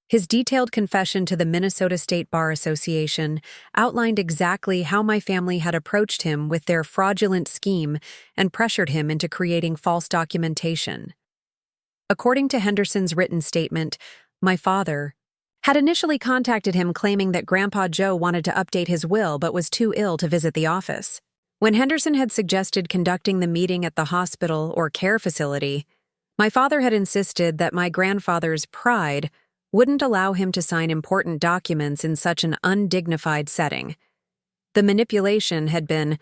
Speaker 1: His detailed confession to the Minnesota State Bar Association outlined exactly how my family had approached him with their fraudulent scheme and pressured him into creating false documentation. According to Henderson's written statement, my father had initially contacted him claiming that Grandpa Joe wanted to update his will but was too ill to visit the office. When Henderson had suggested conducting the meeting at the hospital or care facility, my father had insisted that my grandfather's pride wouldn't allow him to sign important documents in such an undignified setting. The manipulation had been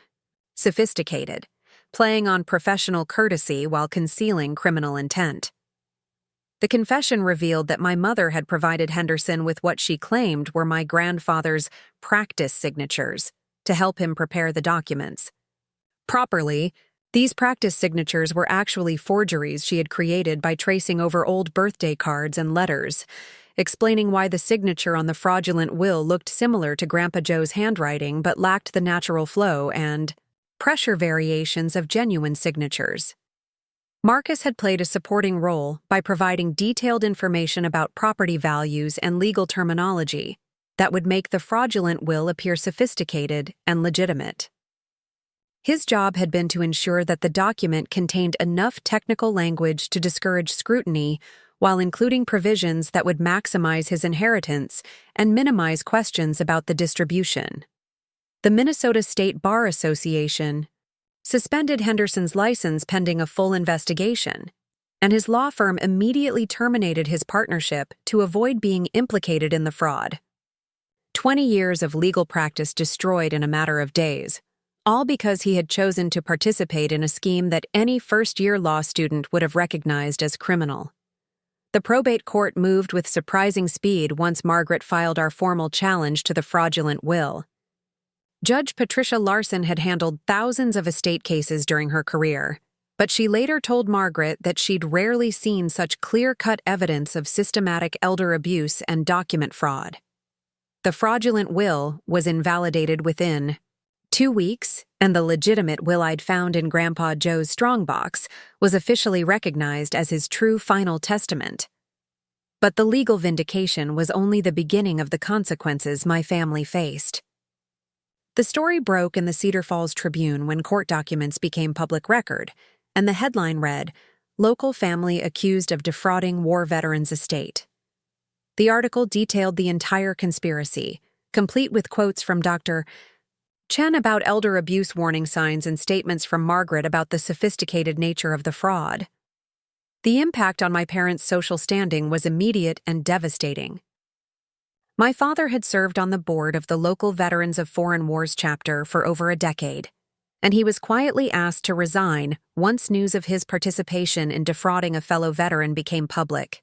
Speaker 1: sophisticated, playing on professional courtesy while concealing criminal intent. The confession revealed that my mother had provided Henderson with what she claimed were my grandfather's practice signatures to help him prepare the documents. Properly, these practice signatures were actually forgeries she had created by tracing over old birthday cards and letters, explaining why the signature on the fraudulent will looked similar to Grandpa Joe's handwriting but lacked the natural flow and pressure variations of genuine signatures. Marcus had played a supporting role by providing detailed information about property values and legal terminology that would make the fraudulent will appear sophisticated and legitimate. His job had been to ensure that the document contained enough technical language to discourage scrutiny while including provisions that would maximize his inheritance and minimize questions about the distribution. The Minnesota State Bar Association suspended Henderson's license pending a full investigation, and his law firm immediately terminated his partnership to avoid being implicated in the fraud. 20 years of legal practice destroyed in a matter of days, all because he had chosen to participate in a scheme that any first-year law student would have recognized as criminal. The probate court moved with surprising speed once Margaret filed our formal challenge to the fraudulent will. Judge Patricia Larson had handled thousands of estate cases during her career, but she later told Margaret that she'd rarely seen such clear-cut evidence of systematic elder abuse and document fraud. The fraudulent will was invalidated within 2 weeks, and the legitimate will I'd found in Grandpa Joe's strongbox was officially recognized as his true final testament. But the legal vindication was only the beginning of the consequences my family faced. The story broke in the Cedar Falls Tribune when court documents became public record, and the headline read, "Local Family Accused of Defrauding War Veterans' Estate." The article detailed the entire conspiracy, complete with quotes from Dr. Chen about elder abuse warning signs and statements from Margaret about the sophisticated nature of the fraud. The impact on my parents' social standing was immediate and devastating. My father had served on the board of the local Veterans of Foreign Wars chapter for over a decade, and he was quietly asked to resign once news of his participation in defrauding a fellow veteran became public.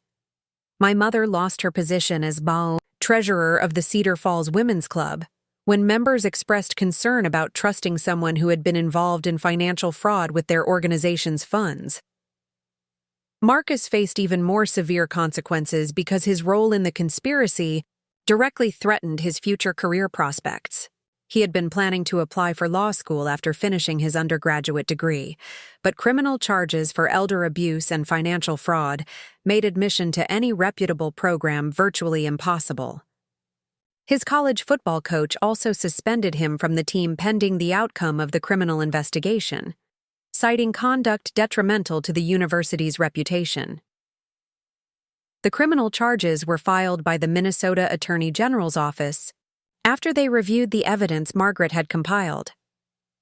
Speaker 1: My mother lost her position as treasurer of the Cedar Falls Women's Club when members expressed concern about trusting someone who had been involved in financial fraud with their organization's funds. Marcus faced even more severe consequences because his role in the conspiracy directly threatened his future career prospects. He had been planning to apply for law school after finishing his undergraduate degree, but criminal charges for elder abuse and financial fraud made admission to any reputable program virtually impossible. His college football coach also suspended him from the team pending the outcome of the criminal investigation, citing conduct detrimental to the university's reputation. The criminal charges were filed by the Minnesota Attorney General's office after they reviewed the evidence Margaret had compiled.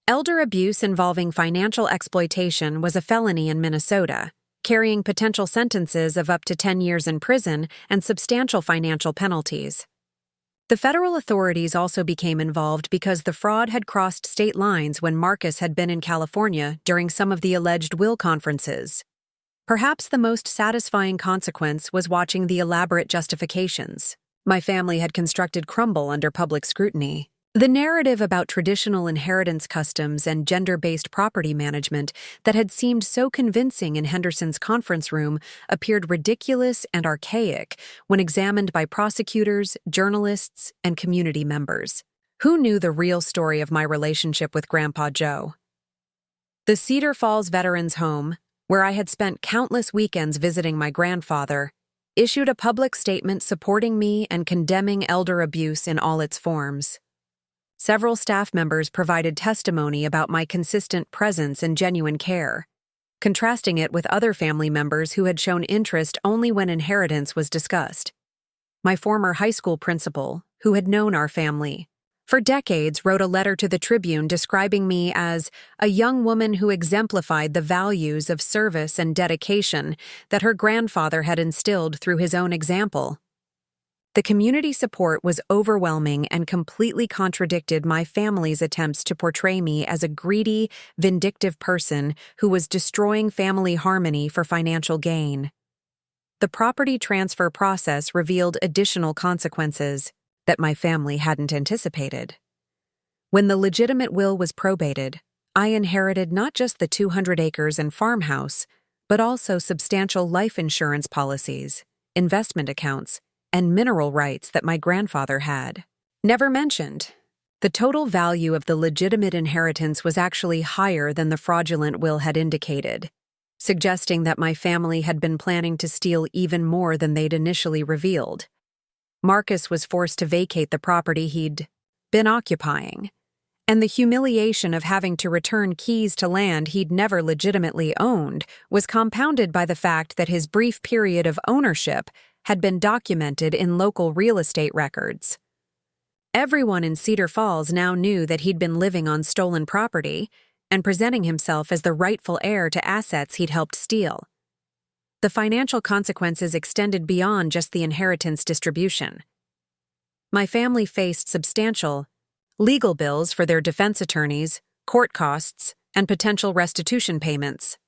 Speaker 1: Elder abuse involving financial exploitation was a felony in Minnesota, carrying potential sentences of up to 10 years in prison and substantial financial penalties. The federal authorities also became involved because the fraud had crossed state lines when Marcus had been in California during some of the alleged will conferences. Perhaps the most satisfying consequence was watching the elaborate justifications my family had constructed crumble under public scrutiny. The narrative about traditional inheritance customs and gender-based property management that had seemed so convincing in Henderson's conference room appeared ridiculous and archaic when examined by prosecutors, journalists, and community members. Who knew the real story of my relationship with Grandpa Joe? The Cedar Falls Veterans Home, where I had spent countless weekends visiting my grandfather, issued a public statement supporting me and condemning elder abuse in all its forms. Several staff members provided testimony about my consistent presence and genuine care, contrasting it with other family members who had shown interest only when inheritance was discussed. My former high school principal, who had known our family for decades, wrote a letter to the Tribune describing me as a young woman who exemplified the values of service and dedication that her grandfather had instilled through his own example. The community support was overwhelming and completely contradicted my family's attempts to portray me as a greedy, vindictive person who was destroying family harmony for financial gain. The property transfer process revealed additional consequences that my family hadn't anticipated. When the legitimate will was probated, I inherited not just the 200 acres and farmhouse, but also substantial life insurance policies, investment accounts, and mineral rights that my grandfather had. Never mentioned, the total value of the legitimate inheritance was actually higher than the fraudulent will had indicated, suggesting that my family had been planning to steal even more than they'd initially revealed. Marcus was forced to vacate the property he'd been occupying, and the humiliation of having to return keys to land he'd never legitimately owned was compounded by the fact that his brief period of ownership had been documented in local real estate records. Everyone in Cedar Falls now knew that he'd been living on stolen property and presenting himself as the rightful heir to assets he'd helped steal. The financial consequences extended beyond just the inheritance distribution. My family faced substantial legal bills for their defense attorneys, court costs, and potential restitution payments.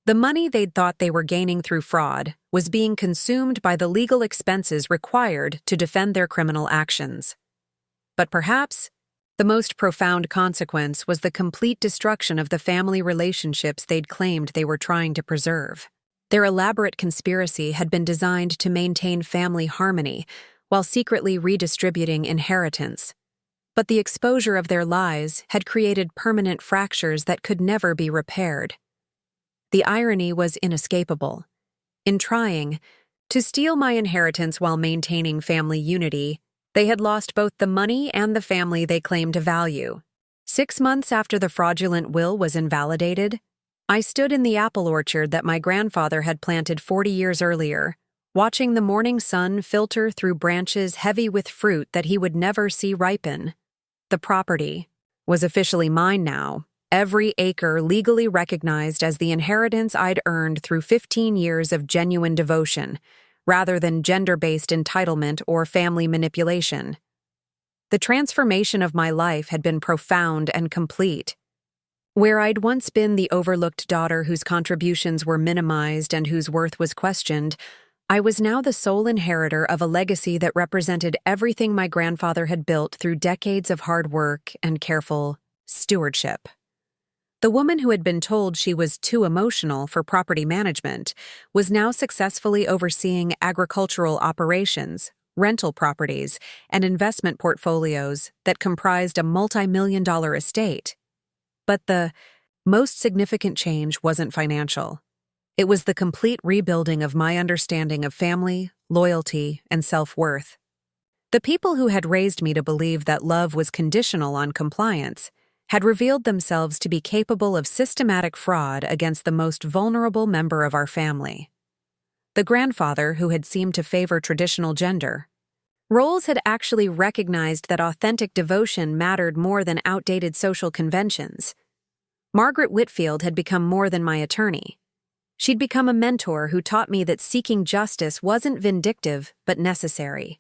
Speaker 1: The money they'd thought they were gaining through fraud was being consumed by the legal expenses required to defend their criminal actions. But perhaps the most profound consequence was the complete destruction of the family relationships they'd claimed they were trying to preserve. Their elaborate conspiracy had been designed to maintain family harmony while secretly redistributing inheritance. but the exposure of their lies had created permanent fractures that could never be repaired. The irony was inescapable. In trying to steal my inheritance while maintaining family unity, they had lost both the money and the family they claimed to value. 6 months after the fraudulent will was invalidated, I stood in the apple orchard that my grandfather had planted 40 years earlier, watching the morning sun filter through branches heavy with fruit that he would never see ripen. The property was officially mine now, every acre legally recognized as the inheritance I'd earned through 15 years of genuine devotion, rather than gender-based entitlement or family manipulation. The transformation of my life had been profound and complete. Where I'd once been the overlooked daughter whose contributions were minimized and whose worth was questioned, I was now the sole inheritor of a legacy that represented everything my grandfather had built through decades of hard work and careful stewardship. The woman who had been told she was too emotional for property management was now successfully overseeing agricultural operations, rental properties, and investment portfolios that comprised a multi-million-dollar estate. But the most significant change wasn't financial. It was the complete rebuilding of my understanding of family, loyalty, and self-worth. The people who had raised me to believe that love was conditional on compliance had revealed themselves to be capable of systematic fraud against the most vulnerable member of our family. The grandfather who had seemed to favor traditional gender roles had actually recognized that authentic devotion mattered more than outdated social conventions. Margaret Whitfield had become more than my attorney. She'd become a mentor who taught me that seeking justice wasn't vindictive but necessary.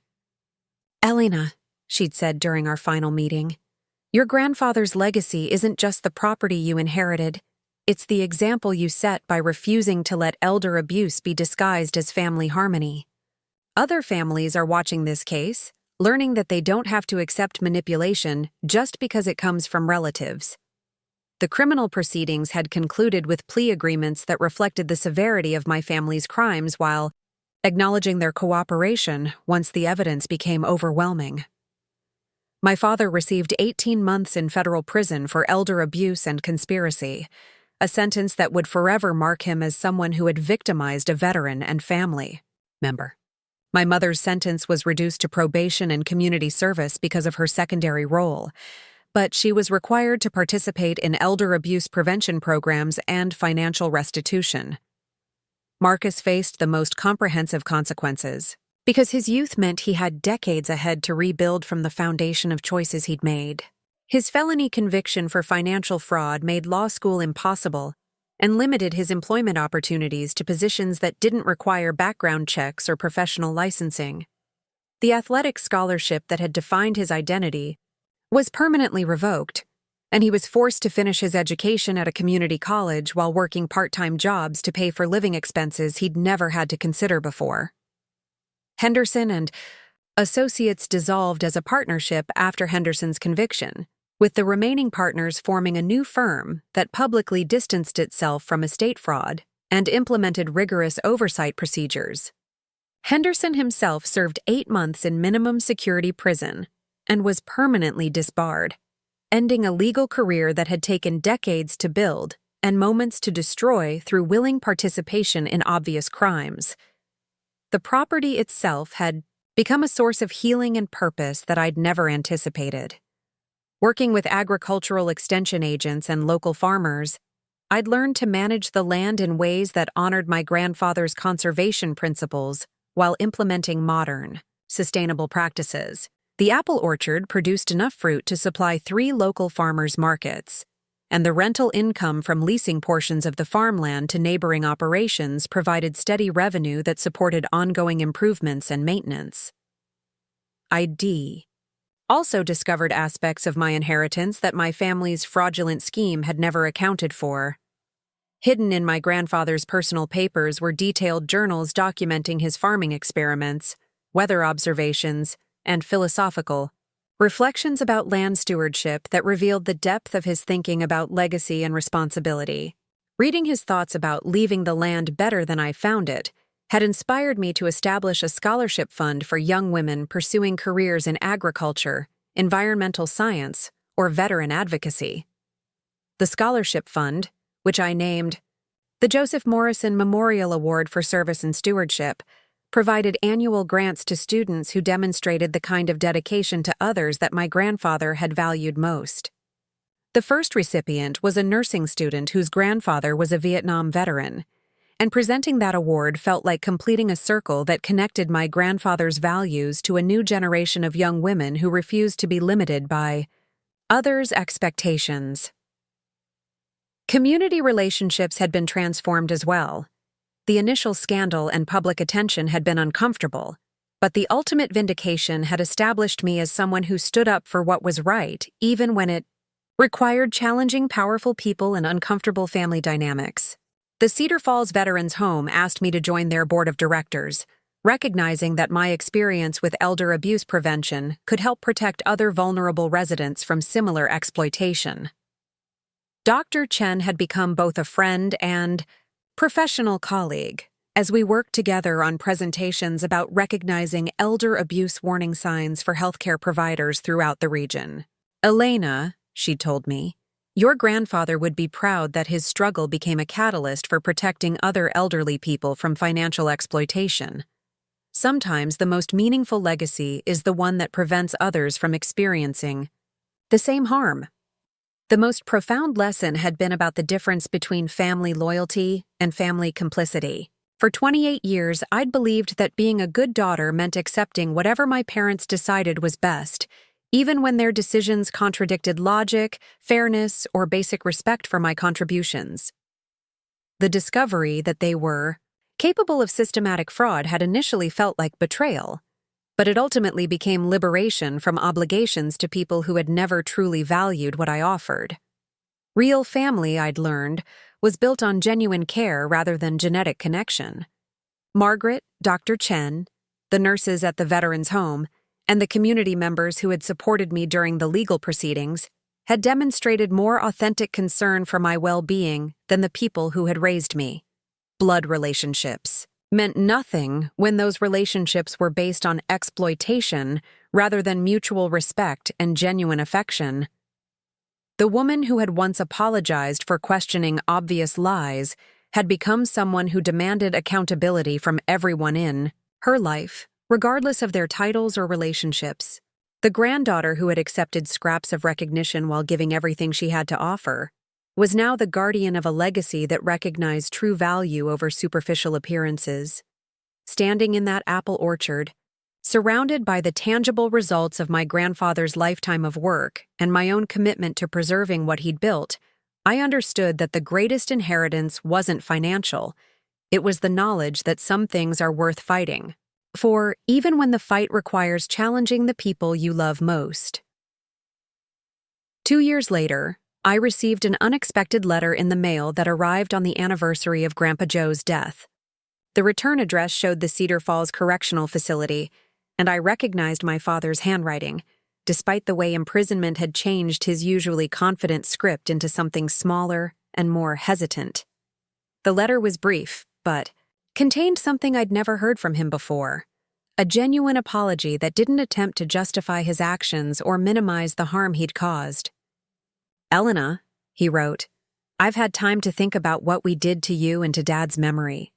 Speaker 1: "Elena," she'd said during our final meeting, "your grandfather's legacy isn't just the property you inherited, it's the example you set by refusing to let elder abuse be disguised as family harmony. Other families are watching this case, learning that they don't have to accept manipulation just because it comes from relatives." The criminal proceedings had concluded with plea agreements that reflected the severity of my family's crimes while acknowledging their cooperation once the evidence became overwhelming. My father received 18 months in federal prison for elder abuse and conspiracy, a sentence that would forever mark him as someone who had victimized a veteran and family member. My mother's sentence was reduced to probation and community service because of her secondary role, but she was required to participate in elder abuse prevention programs and financial restitution. Marcus faced the most comprehensive consequences, because his youth meant he had decades ahead to rebuild from the foundation of choices he'd made. His felony conviction for financial fraud made law school impossible and limited his employment opportunities to positions that didn't require background checks or professional licensing. The athletic scholarship that had defined his identity was permanently revoked, and he was forced to finish his education at a community college while working part-time jobs to pay for living expenses he'd never had to consider before. Henderson and Associates dissolved as a partnership after Henderson's conviction, with the remaining partners forming a new firm that publicly distanced itself from estate fraud and implemented rigorous oversight procedures. Henderson himself served 8 months in minimum security prison and was permanently disbarred, ending a legal career that had taken decades to build and moments to destroy through willing participation in obvious crimes. The property itself had become a source of healing and purpose that I'd never anticipated. Working with agricultural extension agents and local farmers, I'd learned to manage the land in ways that honored my grandfather's conservation principles while implementing modern, sustainable practices. The apple orchard produced enough fruit to supply 3 local farmers' markets, and the rental income from leasing portions of the farmland to neighboring operations provided steady revenue that supported ongoing improvements and maintenance. I also discovered aspects of my inheritance that my family's fraudulent scheme had never accounted for. Hidden in my grandfather's personal papers were detailed journals documenting his farming experiments, weather observations, and philosophical reflections about land stewardship that revealed the depth of his thinking about legacy and responsibility. Reading his thoughts about leaving the land better than I found it had inspired me to establish a scholarship fund for young women pursuing careers in agriculture environmental science, or veteran advocacy. The scholarship fund, which I named the Joseph Morrison Memorial Award for Service and Stewardship, provided annual grants to students who demonstrated the kind of dedication to others that my grandfather had valued most. The first recipient was a nursing student whose grandfather was a Vietnam veteran, and presenting that award felt like completing a circle that connected my grandfather's values to a new generation of young women who refused to be limited by others' expectations. Community relationships had been transformed as well. The initial scandal and public attention had been uncomfortable, but the ultimate vindication had established me as someone who stood up for what was right, even when it required challenging powerful people and uncomfortable family dynamics. The Cedar Falls Veterans Home asked me to join their board of directors, recognizing that my experience with elder abuse prevention could help protect other vulnerable residents from similar exploitation. Dr. Chen had become both a friend and professional colleague as we worked together on presentations about recognizing elder abuse warning signs for healthcare providers throughout the region. Elena, she told me, your grandfather would be proud that his struggle became a catalyst for protecting other elderly people from financial exploitation. Sometimes the most meaningful legacy is the one that prevents others from experiencing the same harm. The most profound lesson had been about the difference between family loyalty and family complicity. For 28 years, I'd believed that being a good daughter meant accepting whatever my parents decided was best, even when their decisions contradicted logic, fairness, or basic respect for my contributions. The discovery that they were capable of systematic fraud had initially felt like betrayal, but it ultimately became liberation from obligations to people who had never truly valued what I offered. Real family, I'd learned, was built on genuine care rather than genetic connection. Margaret, Dr. Chen, the nurses at the Veterans Home, and the community members who had supported me during the legal proceedings had demonstrated more authentic concern for my well-being than the people who had raised me. Blood relationships meant nothing when those relationships were based on exploitation rather than mutual respect and genuine affection. The woman who had once apologized for questioning obvious lies had become someone who demanded accountability from everyone in her life, regardless of their titles or relationships. The granddaughter who had accepted scraps of recognition while giving everything she had to offer was now the guardian of a legacy that recognized true value over superficial appearances. Standing in that apple orchard, surrounded by the tangible results of my grandfather's lifetime of work and my own commitment to preserving what he'd built, I understood that the greatest inheritance wasn't financial. It was the knowledge that some things are worth fighting for, even when the fight requires challenging the people you love most. 2 years later, I received an unexpected letter in the mail that arrived on the anniversary of Grandpa Joe's death. The return address showed the Cedar Falls Correctional Facility, and I recognized my father's handwriting, despite the way imprisonment had changed his usually confident script into something smaller and more hesitant. The letter was brief, but contained something I'd never heard from him before, a genuine apology that didn't attempt to justify his actions or minimize the harm he'd caused. Elena, he wrote, I've had time to think about what we did to you and to Dad's memory.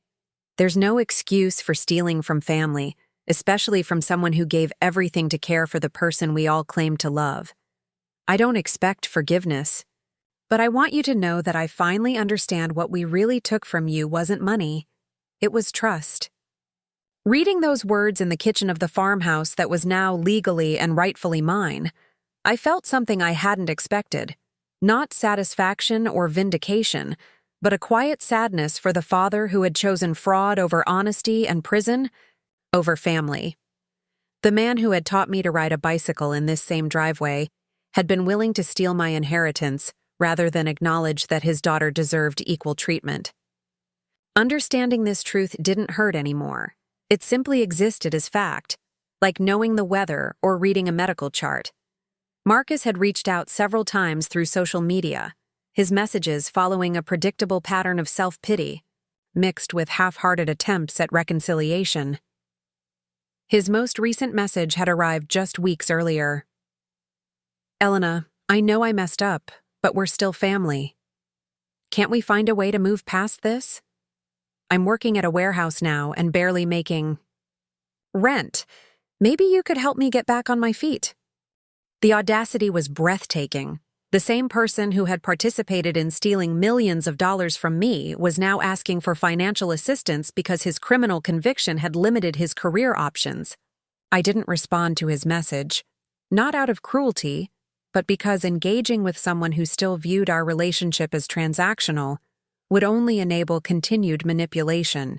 Speaker 1: There's no excuse for stealing from family, especially from someone who gave everything to care for the person we all claim to love. I don't expect forgiveness, but I want you to know that I finally understand what we really took from you wasn't money, it was trust. Reading those words in the kitchen of the farmhouse that was now legally and rightfully mine, I felt something I hadn't expected. Not satisfaction or vindication, but a quiet sadness for the father who had chosen fraud over honesty and prison over family. The man who had taught me to ride a bicycle in this same driveway had been willing to steal my inheritance rather than acknowledge that his daughter deserved equal treatment. Understanding this truth didn't hurt anymore. It simply existed as fact, like knowing the weather or reading a medical chart. Marcus had reached out several times through social media, his messages following a predictable pattern of self-pity, mixed with half-hearted attempts at reconciliation. His most recent message had arrived just weeks earlier. Elena, I know I messed up, but we're still family. Can't we find a way to move past this? I'm working at a warehouse now and barely making rent. Maybe you could help me get back on my feet. The audacity was breathtaking. The same person who had participated in stealing millions of dollars from me was now asking for financial assistance because his criminal conviction had limited his career options. I didn't respond to his message, not out of cruelty, but because engaging with someone who still viewed our relationship as transactional would only enable continued manipulation.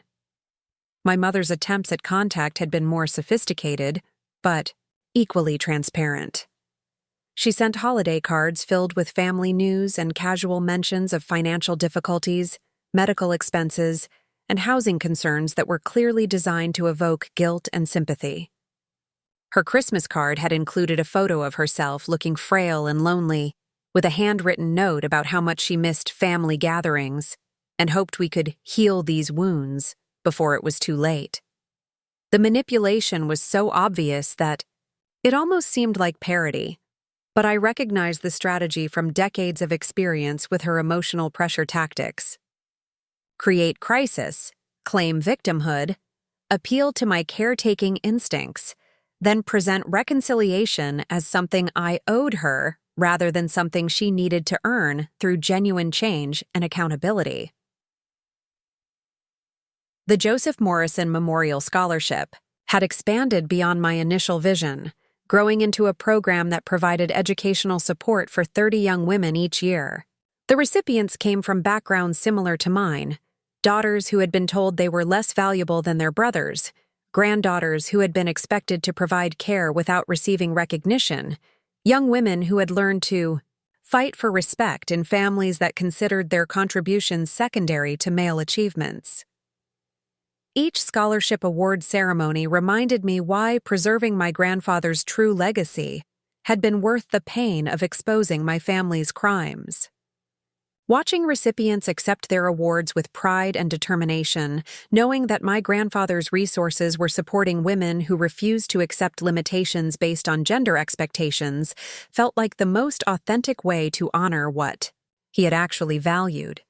Speaker 1: My mother's attempts at contact had been more sophisticated, but equally transparent. She sent holiday cards filled with family news and casual mentions of financial difficulties, medical expenses, and housing concerns that were clearly designed to evoke guilt and sympathy. Her Christmas card had included a photo of herself looking frail and lonely, with a handwritten note about how much she missed family gatherings and hoped we could heal these wounds before it was too late. The manipulation was so obvious that it almost seemed like parody, but I recognized the strategy from decades of experience with her emotional pressure tactics. Create crisis, claim victimhood, appeal to my caretaking instincts, then present reconciliation as something I owed her rather than something she needed to earn through genuine change and accountability. The Joseph Morrison Memorial Scholarship had expanded beyond my initial vision, growing into a program that provided educational support for 30 young women each year. The recipients came from backgrounds similar to mine: daughters who had been told they were less valuable than their brothers, granddaughters who had been expected to provide care without receiving recognition, young women who had learned to fight for respect in families that considered their contributions secondary to male achievements. Each scholarship award ceremony reminded me why preserving my grandfather's true legacy had been worth the pain of exposing my family's crimes. Watching recipients accept their awards with pride and determination, knowing that my grandfather's resources were supporting women who refused to accept limitations based on gender expectations, felt like the most authentic way to honor what he had actually valued.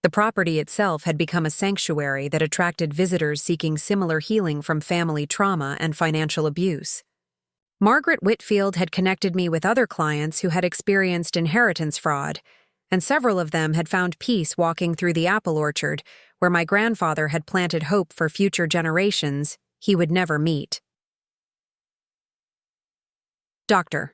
Speaker 1: The property itself had become a sanctuary that attracted visitors seeking similar healing from family trauma and financial abuse. Margaret Whitfield had connected me with other clients who had experienced inheritance fraud, and several of them had found peace walking through the apple orchard where my grandfather had planted hope for future generations he would never meet. Doctor.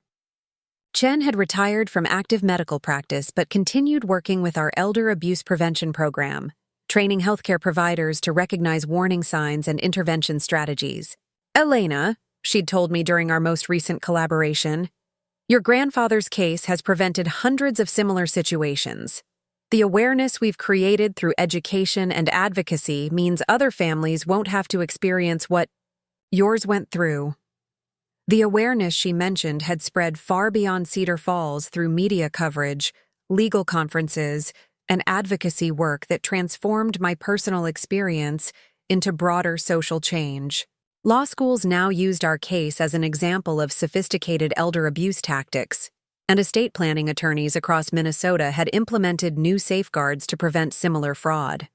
Speaker 1: Chen had retired from active medical practice but continued working with our elder abuse prevention program, training healthcare providers to recognize warning signs and intervention strategies. Elena, she'd told me during our most recent collaboration, your grandfather's case has prevented hundreds of similar situations. The awareness we've created through education and advocacy means other families won't have to experience what yours went through. The awareness she mentioned had spread far beyond Cedar Falls through media coverage, legal conferences, and advocacy work that transformed my personal experience into broader social change. Law schools now used our case as an example of sophisticated elder abuse tactics, and estate planning attorneys across Minnesota had implemented new safeguards to prevent similar fraud.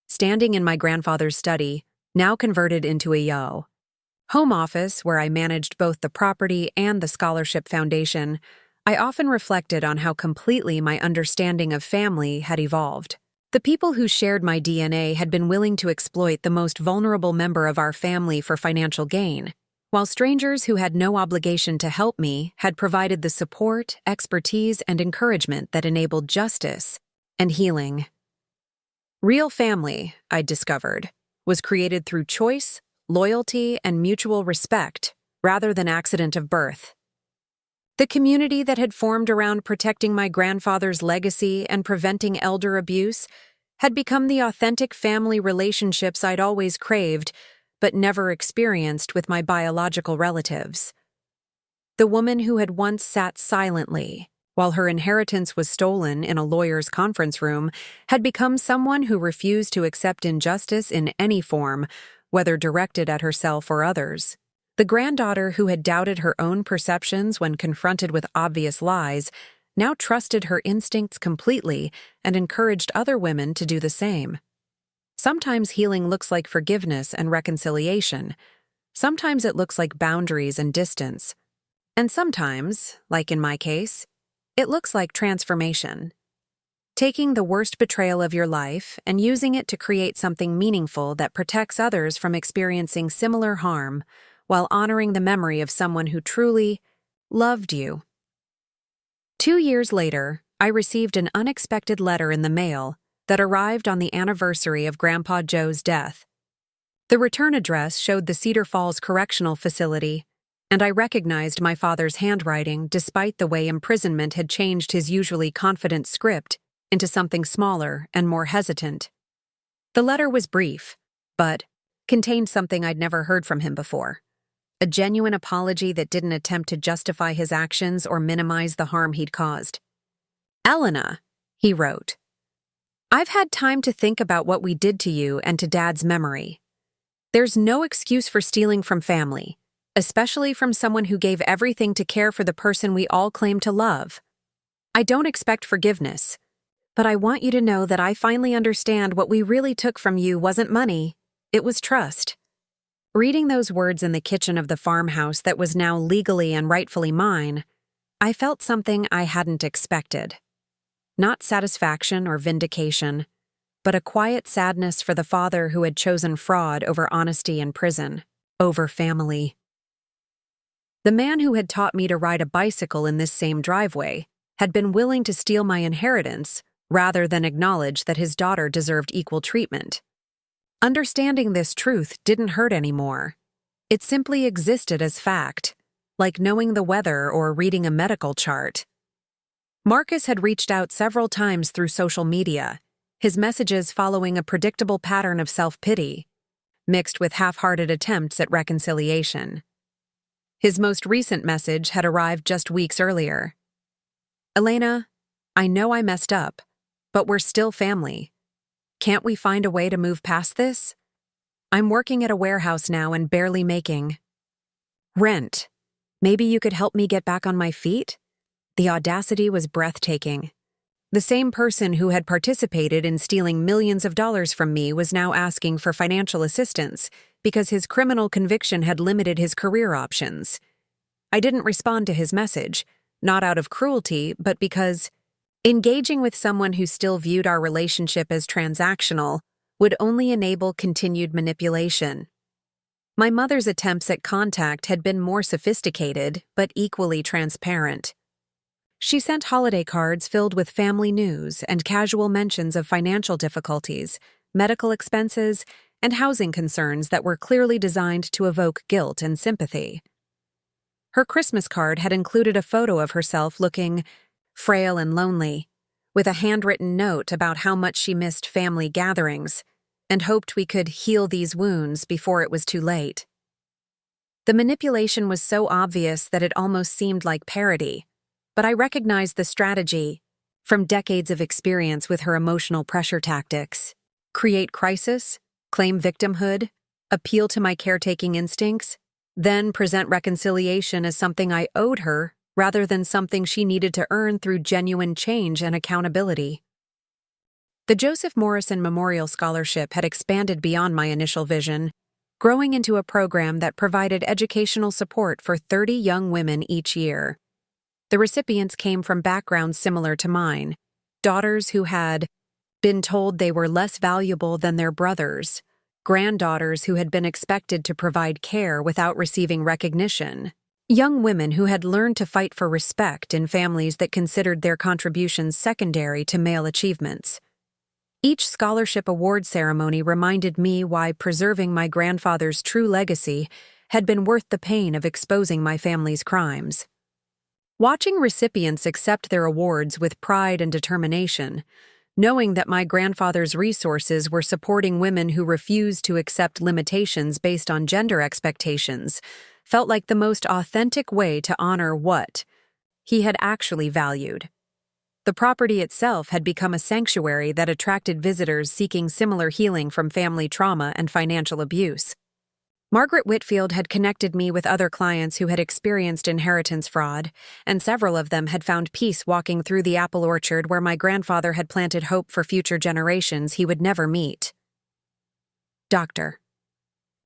Speaker 1: Standing in my grandfather's study, now converted into a home office where I managed both the property and the scholarship foundation, I often reflected on how completely my understanding of family had evolved. The people who shared my DNA had been willing to exploit the most vulnerable member of our family for financial gain, while strangers who had no obligation to help me had provided the support, expertise, and encouragement that enabled justice and healing. Real family, I'd discovered, was created through choice, loyalty, and mutual respect, rather than accident of birth. The community that had formed around protecting my grandfather's legacy and preventing elder abuse had become the authentic family relationships I'd always craved, but never experienced with my biological relatives. The woman who had once sat silently while her inheritance was stolen in a lawyer's conference room had become someone who refused to accept injustice in any form, whether directed at herself or others. The granddaughter who had doubted her own perceptions when confronted with obvious lies now trusted her instincts completely and encouraged other women to do the same. Sometimes healing looks like forgiveness and reconciliation. Sometimes it looks like boundaries and distance. And sometimes, like in my case, it looks like transformation. Taking the worst betrayal of your life and using it to create something meaningful that protects others from experiencing similar harm while honoring the memory of someone who truly loved you. 2 years later, I received an unexpected letter in the mail that arrived on the anniversary of Grandpa Joe's death. The return address showed the Cedar Falls Correctional Facility, and I recognized my father's handwriting despite the way imprisonment had changed his usually confident script into something smaller and more hesitant. The letter was brief, but contained something I'd never heard from him before. A genuine apology that didn't attempt to justify his actions or minimize the harm he'd caused. "Elena," he wrote, "I've had time to think about what we did to you and to Dad's memory. There's no excuse for stealing from family, especially from someone who gave everything to care for the person we all claim to love. I don't expect forgiveness, but I want you to know that I finally understand what we really took from you wasn't money, it was trust." Reading those words in the kitchen of the farmhouse that was now legally and rightfully mine, I felt something I hadn't expected. Not satisfaction or vindication, but a quiet sadness for the father who had chosen fraud over honesty in prison, over family. The man who had taught me to ride a bicycle in this same driveway had been willing to steal my inheritance rather than acknowledge that his daughter deserved equal treatment. Understanding this truth didn't hurt anymore. It simply existed as fact, like knowing the weather or reading a medical chart. Marcus had reached out several times through social media, his messages following a predictable pattern of self-pity, mixed with half-hearted attempts at reconciliation. His most recent message had arrived just weeks earlier. "Elena, I know I messed up, but we're still family. Can't we find a way to move past this? I'm working at a warehouse now and barely making rent. Maybe you could help me get back on my feet?" The audacity was breathtaking. The same person who had participated in stealing millions of dollars from me was now asking for financial assistance because his criminal conviction had limited his career options. I didn't respond to his message, not out of cruelty, but because engaging with someone who still viewed our relationship as transactional would only enable continued manipulation. My mother's attempts at contact had been more sophisticated, but equally transparent. She sent holiday cards filled with family news and casual mentions of financial difficulties, medical expenses, and housing concerns that were clearly designed to evoke guilt and sympathy. Her Christmas card had included a photo of herself looking frail and lonely, with a handwritten note about how much she missed family gatherings and hoped we could heal these wounds before it was too late. The manipulation was so obvious that it almost seemed like parody, but I recognized the strategy from decades of experience with her emotional pressure tactics. Create crisis, claim victimhood, appeal to my caretaking instincts, then present reconciliation as something I owed her rather than something she needed to earn through genuine change and accountability. The Joseph Morrison Memorial Scholarship had expanded beyond my initial vision, growing into a program that provided educational support for 30 young women each year. The recipients came from backgrounds similar to mine, daughters who had been told they were less valuable than their brothers, granddaughters who had been expected to provide care without receiving recognition, young women who had learned to fight for respect in families that considered their contributions secondary to male achievements. Each scholarship award ceremony reminded me why preserving my grandfather's true legacy had been worth the pain of exposing my family's crimes. Watching recipients accept their awards with pride and determination, knowing that my grandfather's resources were supporting women who refused to accept limitations based on gender expectations, felt like the most authentic way to honor what he had actually valued. The property itself had become a sanctuary that attracted visitors seeking similar healing from family trauma and financial abuse. Margaret Whitfield had connected me with other clients who had experienced inheritance fraud, and several of them had found peace walking through the apple orchard where my grandfather had planted hope for future generations he would never meet. Doctor.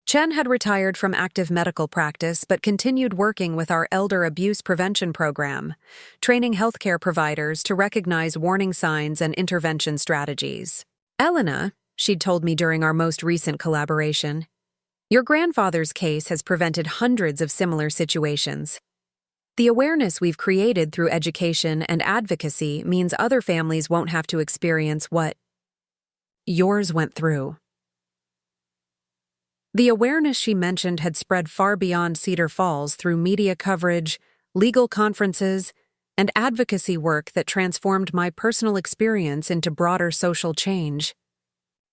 Speaker 1: Chen had retired from active medical practice but continued working with our elder abuse prevention program, training healthcare providers to recognize warning signs and intervention strategies. Elena, she'd told me during our most recent collaboration, your grandfather's case has prevented hundreds of similar situations. The awareness we've created through education and advocacy means other families won't have to experience what yours went through. The awareness she mentioned had spread far beyond Cedar Falls through media coverage, legal conferences, and advocacy work that transformed my personal experience into broader social change.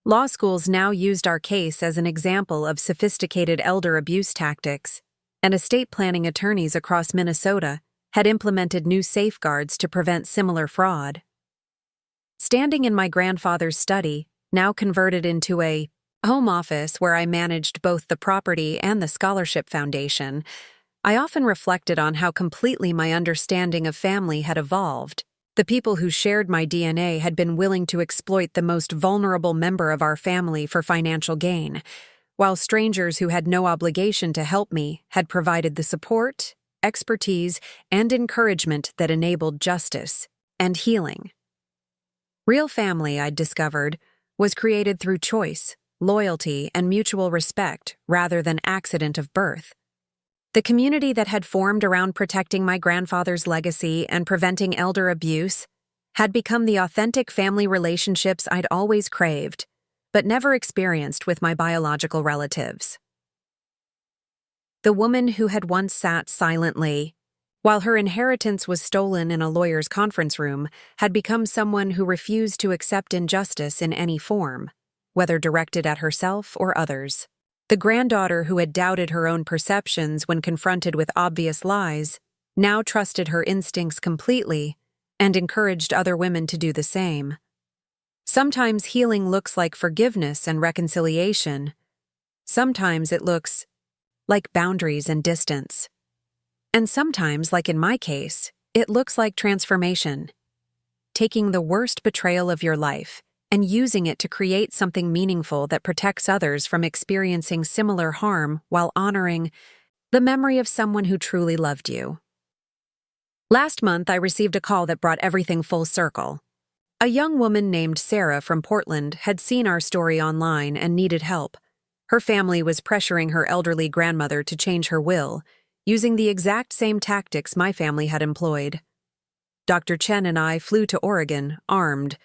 Speaker 1: Law schools now used our case as an example of sophisticated elder abuse tactics, and estate planning attorneys across Minnesota had implemented new safeguards to prevent similar fraud. Standing in my grandfather's study, now converted into a home office where I managed both the property and the scholarship foundation, I often reflected on how completely my understanding of family had evolved. The people who shared my DNA had been willing to exploit the most vulnerable member of our family for financial gain, while strangers who had no obligation to help me had provided the support, expertise, and encouragement that enabled justice and healing. Real family, I'd discovered, was created through choice, loyalty, and mutual respect rather than accident of birth. The community that had formed around protecting my grandfather's legacy and preventing elder abuse had become the authentic family relationships I'd always craved, but never experienced with my biological relatives. The woman who had once sat silently, while her inheritance was stolen in a lawyer's conference room, had become someone who refused to accept injustice in any form, whether directed at herself or others. The granddaughter who had doubted her own perceptions when confronted with obvious lies now trusted her instincts completely and encouraged other women to do the same. Sometimes healing looks like forgiveness and reconciliation. Sometimes it looks like boundaries and distance. And sometimes, like in my case, it looks like transformation. Taking the worst betrayal of your life and using it to create something meaningful that protects others from experiencing similar harm while honoring the memory of someone who truly loved you. Last month, I received a call that brought everything full circle. A young woman named Sarah from Portland had seen our story online and needed help. Her family was pressuring her elderly grandmother to change her will, using the exact same tactics my family had employed. Dr. Chen and I flew to Oregon, armed,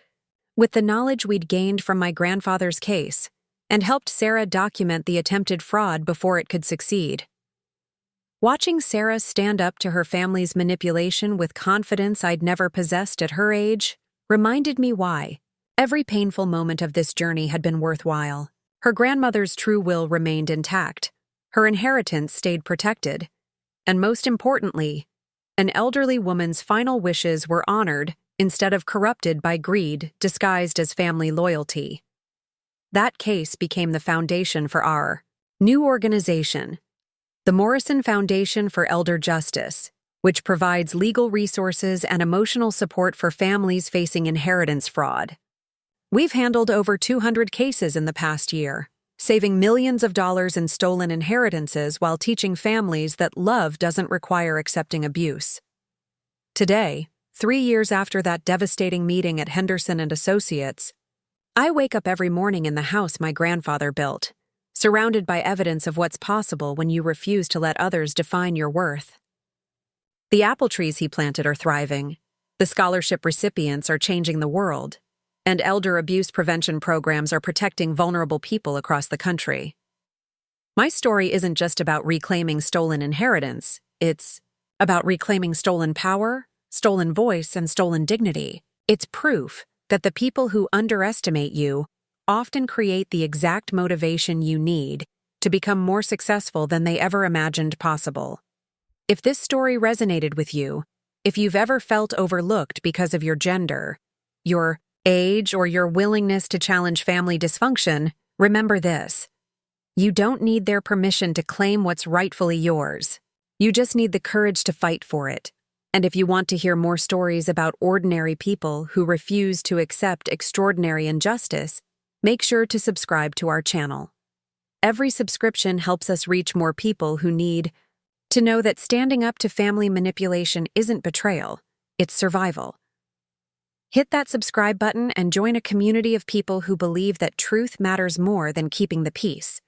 Speaker 1: with the knowledge we'd gained from my grandfather's case, and helped Sarah document the attempted fraud before it could succeed. Watching Sarah stand up to her family's manipulation with confidence I'd never possessed at her age reminded me why every painful moment of this journey had been worthwhile. Her grandmother's true will remained intact, her inheritance stayed protected, and most importantly, an elderly woman's final wishes were honored instead of corrupted by greed disguised as family loyalty. That case became the foundation for our new organization, the Morrison Foundation for Elder Justice, which provides legal resources and emotional support for families facing inheritance fraud. We've handled over 200 cases in the past year, saving millions of dollars in stolen inheritances while teaching families that love doesn't require accepting abuse. Today, 3 years after that devastating meeting at Henderson and Associates, I wake up every morning in the house my grandfather built, surrounded by evidence of what's possible when you refuse to let others define your worth. The apple trees he planted are thriving, the scholarship recipients are changing the world, and elder abuse prevention programs are protecting vulnerable people across the country. My story isn't just about reclaiming stolen inheritance, it's about reclaiming stolen power, stolen voice, and stolen dignity. It's proof that the people who underestimate you often create the exact motivation you need to become more successful than they ever imagined possible. If this story resonated with you, if you've ever felt overlooked because of your gender, your age, or your willingness to challenge family dysfunction, remember this. You don't need their permission to claim what's rightfully yours. You just need the courage to fight for it. And if you want to hear more stories about ordinary people who refuse to accept extraordinary injustice, make sure to subscribe to our channel. Every subscription helps us reach more people who need to know that standing up to family manipulation isn't betrayal, it's survival. Hit that subscribe button and join a community of people who believe that truth matters more than keeping the peace.